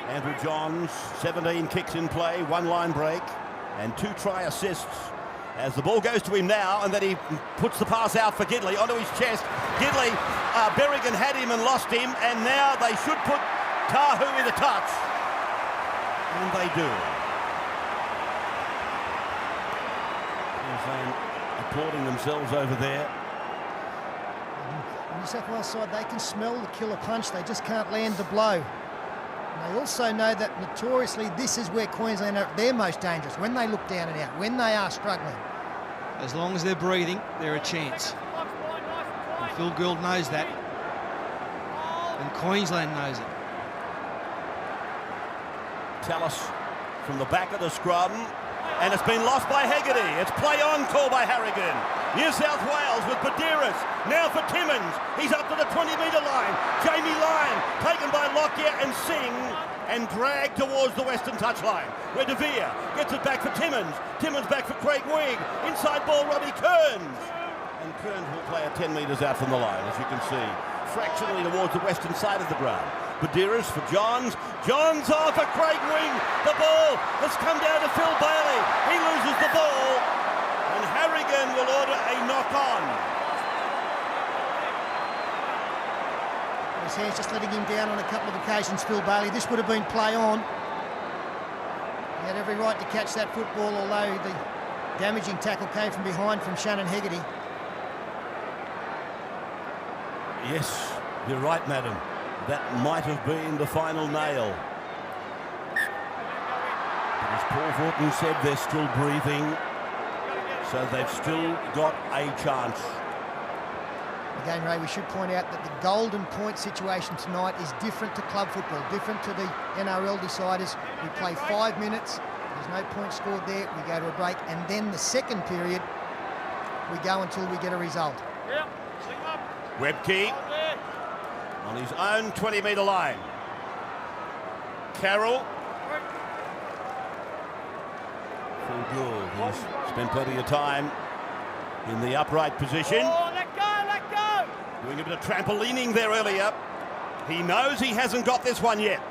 Andrew Johns, 17 kicks in play, 1 line break, and 2 try assists. As the ball goes to him now, and then he puts the pass out for Gidley onto his chest. Gidley, Berrigan had him and lost him, and now they should put Tahu in the touch. And they do. Queensland applauding themselves over there.
New South Wales side, they can smell the killer punch, they just can't land the blow. And they also know that notoriously this is where Queensland are at their most dangerous, when they look down and out, when they are struggling.
As long as they're breathing, they're a chance. And Phil Gould knows that. And Queensland knows it.
Tallis from the back of the scrum, and it's been lost by Hegarty. It's play on call by Harrigan. New South Wales with Badeiros, now for Timmins. He's up to the 20-metre line. Jamie Lyon taken by Lockyer and Singh and dragged towards the western touchline, where De Vere gets it back for Timmins. Timmins back for Craig Wing. Inside ball, Robbie Kearns. And Kearns will play at 10 metres out from the line, as you can see, fractionally towards the western side of the ground. Badeiros for Johns. Johns off for Craig Wing. The ball has come down to Phil Bailey. He loses the ball. And Harrigan will order a knock-on.
His hands just letting him down on a couple of occasions, Phil Bailey. This would have been play on. He had every right to catch that football, although the damaging tackle came from behind from Shannon Hegarty.
Yes, you're right, madam. That might have been the final nail. But as Paul Horton said, they're still breathing, so they've still got a chance.
Again, Ray, we should point out that the golden point situation tonight is different to club football, different to the NRL deciders. We play 5 minutes, there's no point scored there, we go to a break, and then the second period, we go until we get a result.
Webke on his own 20-metre line. Carroll. Phil Gould, he's spent plenty of time in the upright position. Doing a bit of trampolining there earlier. He knows he hasn't got this one yet.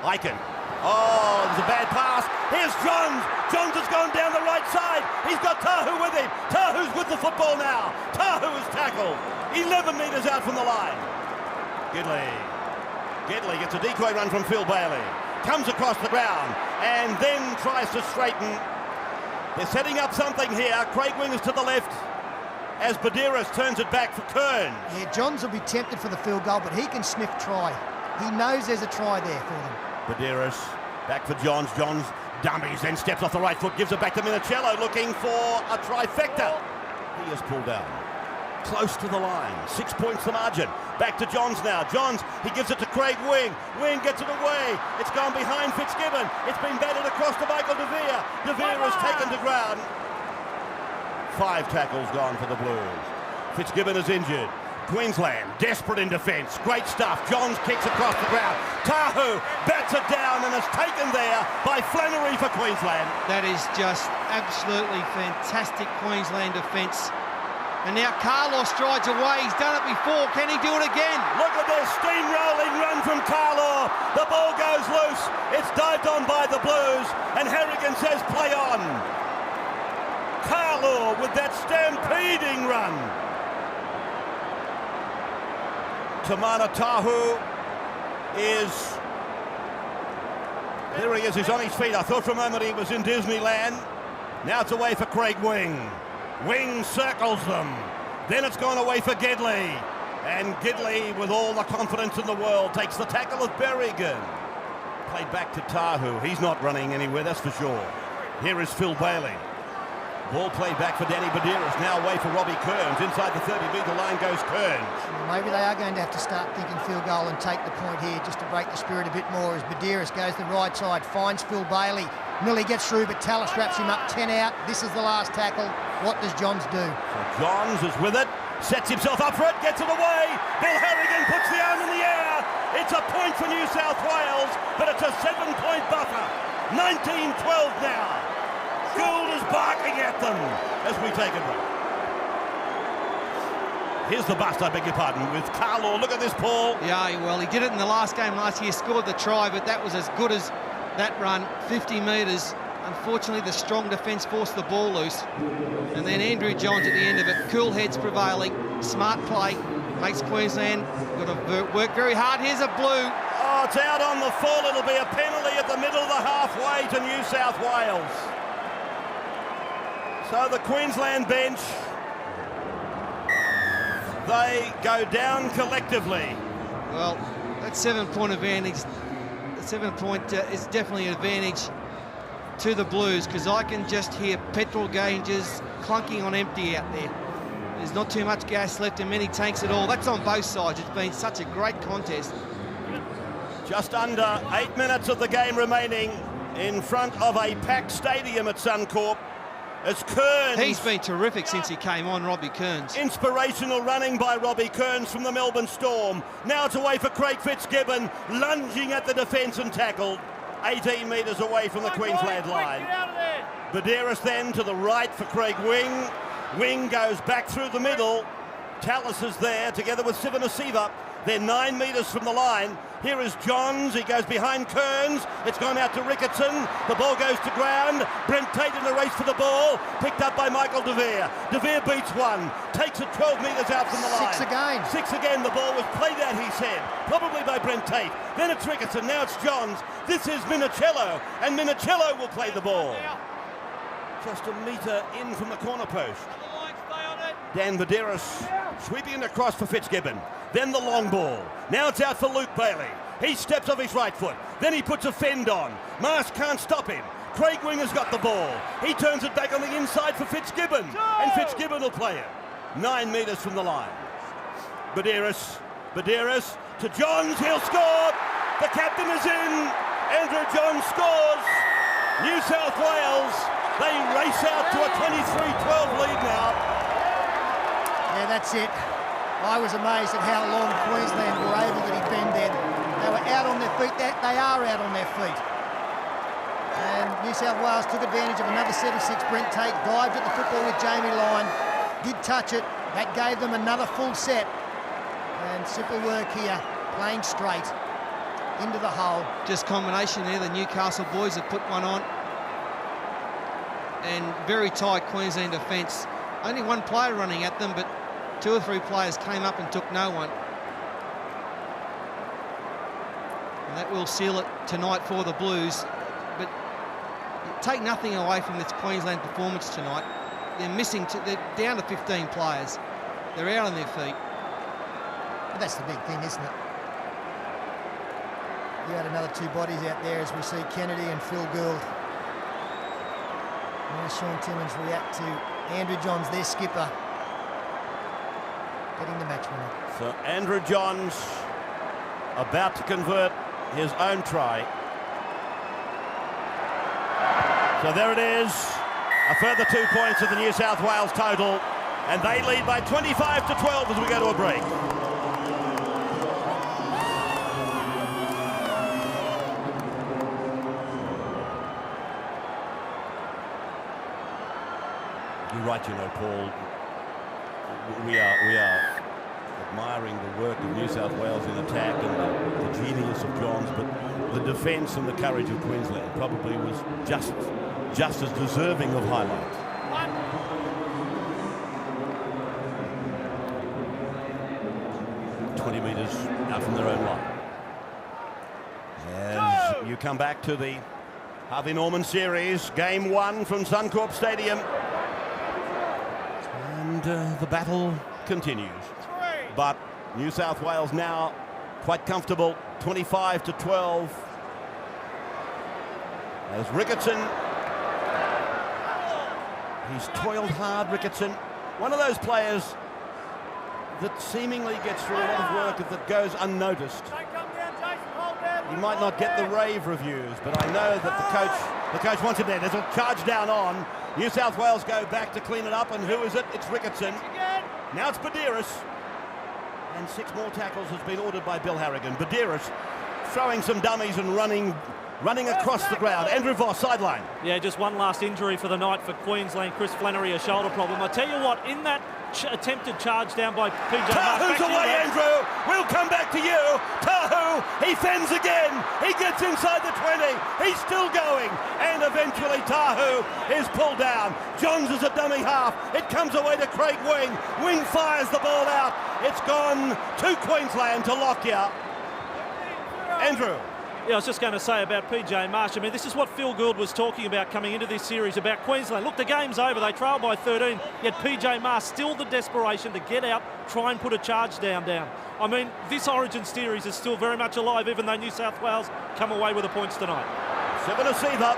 Aiken. Oh, there's a bad pass. Here's Johns. Johns has gone down the right side. He's got Tahu with him. Tahu's with the football now. Tahu is tackled. 11 metres out from the line. Gidley gets a decoy run from Phil Bailey. Comes across the ground and then tries to straighten. They're setting up something here. Craig Wing is to the left as Badeiros turns it back for Kearns.
Yeah, Johns will be tempted for the field goal, but he can sniff try. He knows there's a try there for them.
Badeiros back for Johns. Johns dummies, then steps off the right foot, gives it back to Minicello, looking for a trifecta. He is pulled down. Close to the line, 6 points the margin. Back to Johns now. Johns, he gives it to Craig Wing. Wing gets it away. It's gone behind Fitzgibbon. It's been batted across to Michael De Vere. De Vere is taken to ground. 5 tackles gone for the Blues. Fitzgibbon is injured. Queensland desperate in defence. Great stuff. Johns kicks across the ground. Tahu bats it down and is taken there by Flannery for Queensland.
That is just absolutely fantastic Queensland defence. And now Carlos strides away. He's done it before. Can he do it again?
Look at this steamrolling run from Carlo. The ball goes loose. It's dived on by the Blues. And Harrigan says play on. Carlo with that stampeding run. Tamana Tahu is... There he is. He's on his feet. I thought for a moment he was in Disneyland. Now it's away for Craig Wing. Wing circles them. Then it's gone away for Gidley. And Gidley, with all the confidence in the world, takes the tackle of Berrigan. Played back to Tahu. He's not running anywhere, that's for sure. Here is Phil Bailey. Ball played back for Danny Badiris. Now away for Robbie Kearns. Inside the 30-metre line goes Kearns.
Maybe they are going to have to start thinking field goal and take the point here just to break the spirit a bit more as Badiris goes the right side, finds Phil Bailey. Nearly gets through, but Tallis wraps him up 10 out. This is the last tackle. What does Johns do?
So Johns is with it, sets himself up for it, gets it away. Bill Harrigan puts the arm in the air. It's a point for New South Wales, but it's a 7-point buffer. 19-12 now. Gould is barking at them as we take a break. Here's the bust, I beg your pardon, with Carlaw. Look at this, Paul.
Yeah, well, he did it in the last game last year, scored the try, but that was as good as that run, 50 metres. Unfortunately, the strong defence forced the ball loose. And then Andrew Johns at the end of it. Cool heads prevailing. Smart play. Makes Queensland got to work very hard. Here's a blue.
Oh, it's out on the full. It'll be a penalty at the middle of the halfway to New South Wales. So the Queensland bench, they go down collectively.
Well, that 7-point advantage, the 7-point is definitely an advantage to the Blues, because I can just hear petrol gauges clunking on empty out there. There's not too much gas left in many tanks at all. That's on both sides. It's been such a great contest.
Just under 8 minutes of the game remaining in front of a packed stadium at Suncorp. As Kearns...
He's been terrific since he came on, Robbie Kearns.
Inspirational running by Robbie Kearns from the Melbourne Storm. Now it's away for Craig Fitzgibbon, lunging at the defence and tackled. 18 metres away from the Queensland line. Badiris then to the right for Craig Wing. Wing goes back through the middle. Tallis is there together with Sivanasiva. They're 9 metres from the line. Here is Johns. He goes behind Kearns. It's gone out to Ricketson. The ball goes to ground. Brent Tate in the race for the ball. Picked up by Michael DeVere. DeVere beats one. Takes it 12 metres out from the line.
6 again.
6 again. The ball was played out, he said. Probably by Brent Tate. Then it's Ricketson. Now it's Johns. This is Minicello. And Minicello will play the ball. Just a metre in from the corner post. Dan Badiris sweeping it across for Fitzgibbon. Then the long ball. Now it's out for Luke Bailey. He steps off his right foot. Then he puts a fend on. Marsh can't stop him. Craig Wing has got the ball. He turns it back on the inside for Fitzgibbon. And Fitzgibbon will play it. 9 metres from the line. Badiris to Johns. He'll score. The captain is in. Andrew Johns scores. New South Wales, they race out to a 23-12 lead now.
Yeah, that's it. I was amazed at how long Queensland were able to defend there. They were out on their feet. They are out on their feet. And New South Wales took advantage of another set of 6. Brent Tate dived at the football with Jamie Lyon. Did touch it. That gave them another full set. And simple work here, playing straight into the hole.
Just combination there. The Newcastle boys have put one on. And very tight Queensland defence. Only one player running at them, but 2 or 3 players came up and took no one. And that will seal it tonight for the Blues. But take nothing away from this Queensland performance tonight. They're missing, they're down to 15 players. They're out on their feet.
But that's the big thing, isn't it? You had another 2 bodies out there as we see Kennedy and Phil Gould. Now Sean Timmins react to Andrew Johns, their skipper, getting the match winner.
So Andrew Johns about to convert his own try. So there it is, a further 2 points of the New South Wales total, and they lead by 25-12 as we go to a break. You're right, you know, Paul. We are admiring the work of New South Wales in attack and the genius of Johns, but the defence and the courage of Queensland probably was just as deserving of highlight. Metres out from their own line. As you come back to the Harvey Norman Series, Game 1 from Suncorp Stadium. And the battle continues. But New South Wales now quite comfortable, 25-12. As Ricketson He's toiled hard, Ricketson. One of those players that seemingly gets through a lot of work that goes unnoticed. He might not get the rave reviews, but I know that the coach wants him there. There's a charge down on. New South Wales go back to clean it up, and who is it? It's Ricketson. Now it's Badiris. And 6 more tackles has been ordered by Bill Harrigan. Badiris throwing some dummies and running across the ground. Andrew Voss, sideline.
Yeah, just one last injury for the night for Queensland. Chris Flannery, a shoulder problem. I tell you what, in that attempted charge down by PJ
Tahu's away, Andrew. We'll come back to you. Tahu, he fends again. He gets inside the 20. He's still going. And eventually Tahu is pulled down. Johns is a dummy half. It comes away to Craig Wing. Wing fires the ball out. It's gone to Queensland, to Lockyer. Andrew.
Yeah, I was just going to say about PJ Marsh. I mean, this is what Phil Gould was talking about coming into this series about Queensland. Look, the game's over. They trail by 13, yet PJ Marsh still the desperation to get out, try and put a charge down. I mean, this Origin series is still very much alive, even though New South Wales come away with the points tonight.
Sivanasiva.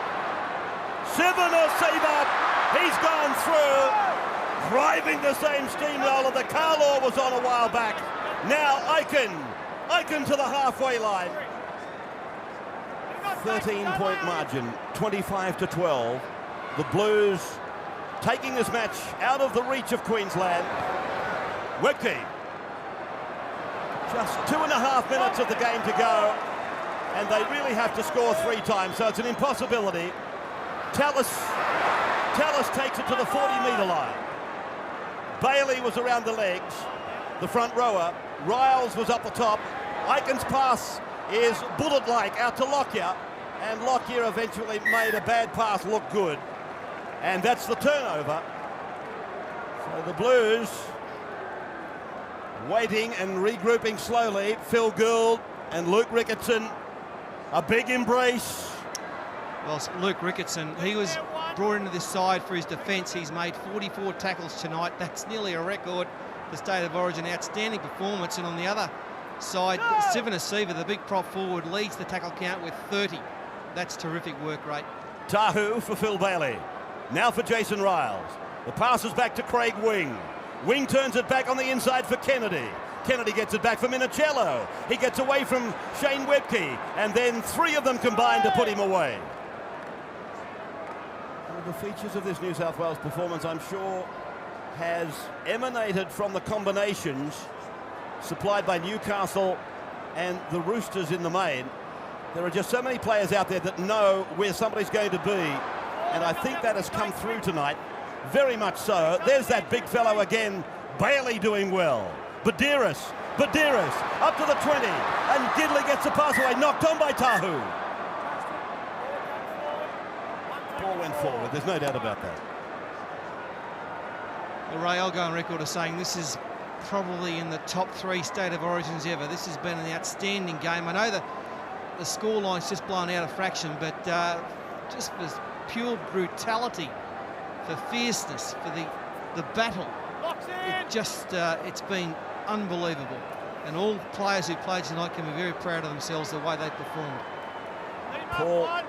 He's gone through, driving the same steamroller that Carlaw was on a while back. Now Aiken to the halfway line. 13-point margin, 25-12. The Blues taking this match out of the reach of Queensland. Webke. Just 2.5 minutes of the game to go, and they really have to score 3 times, so it's an impossibility. Tallis takes it to the 40-metre line. Bailey was around the legs, the front rower. Riles was up the top. Aiken's pass is bullet-like out to Lockyer, and Lockyer eventually made a bad pass look good, and that's the turnover. So the Blues waiting and regrouping slowly. Phil Gould and Luke Ricketson, a big embrace.
Well, Luke Ricketson, he was brought into this side for his defence. He's made 44 tackles tonight. That's nearly a record for State of Origin. Outstanding performance. And on the other side, Sivanasiva, the big prop forward, leads the tackle count with 30. That's terrific work rate.
Tahu for Phil Bailey. Now for Jason Riles. The pass is back to Craig Wing. Wing turns it back on the inside for Kennedy. Kennedy gets it back for Minicello. He gets away from Shane Webke, and then 3 of them combine to put him away. One of the features of this New South Wales performance, I'm sure, has emanated from the combinations supplied by Newcastle and the Roosters in the main. There are just so many players out there that know where somebody's going to be, and I think that has come through tonight, very much so. There's that big fellow again, Bailey doing well. Badiris up to the 20, and Gidley gets the pass away, knocked on by Tahu. Ball went forward, there's no doubt about that.
Well, Ray, I'll go on record as saying this is probably in the top 3 State of Origins ever. This has been an outstanding game. I know that the scoreline's just blown out a fraction, but just for pure brutality, for fierceness, for the battle, it's been unbelievable. And all players who played tonight can be very proud of themselves, the way they performed.
Paul,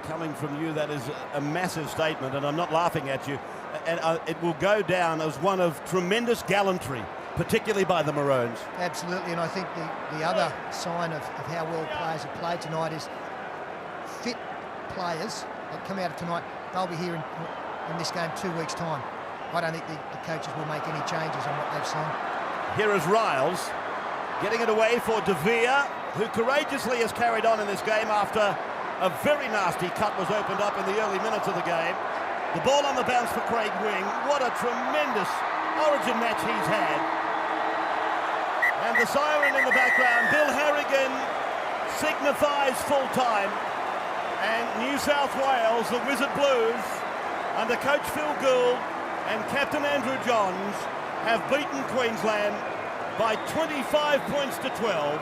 coming from you, that is a massive statement, and I'm not laughing at you. And it will go down as one of tremendous gallantry, particularly by the Maroons.
Absolutely, and I think the other sign of how well players have played tonight is fit players that come out of tonight, they'll be here in this game 2 weeks' time. I don't think the coaches will make any changes on what they've seen.
Here is Riles, getting it away for De Vere, who courageously has carried on in this game after a very nasty cut was opened up in the early minutes of the game. The ball on the bounce for Craig Wing. What a tremendous Origin match he's had. And the siren in the background, Bill Harrigan signifies full time. And New South Wales, the Wizard Blues, under coach Phil Gould and captain Andrew Johns, have beaten Queensland by 25 points to 12.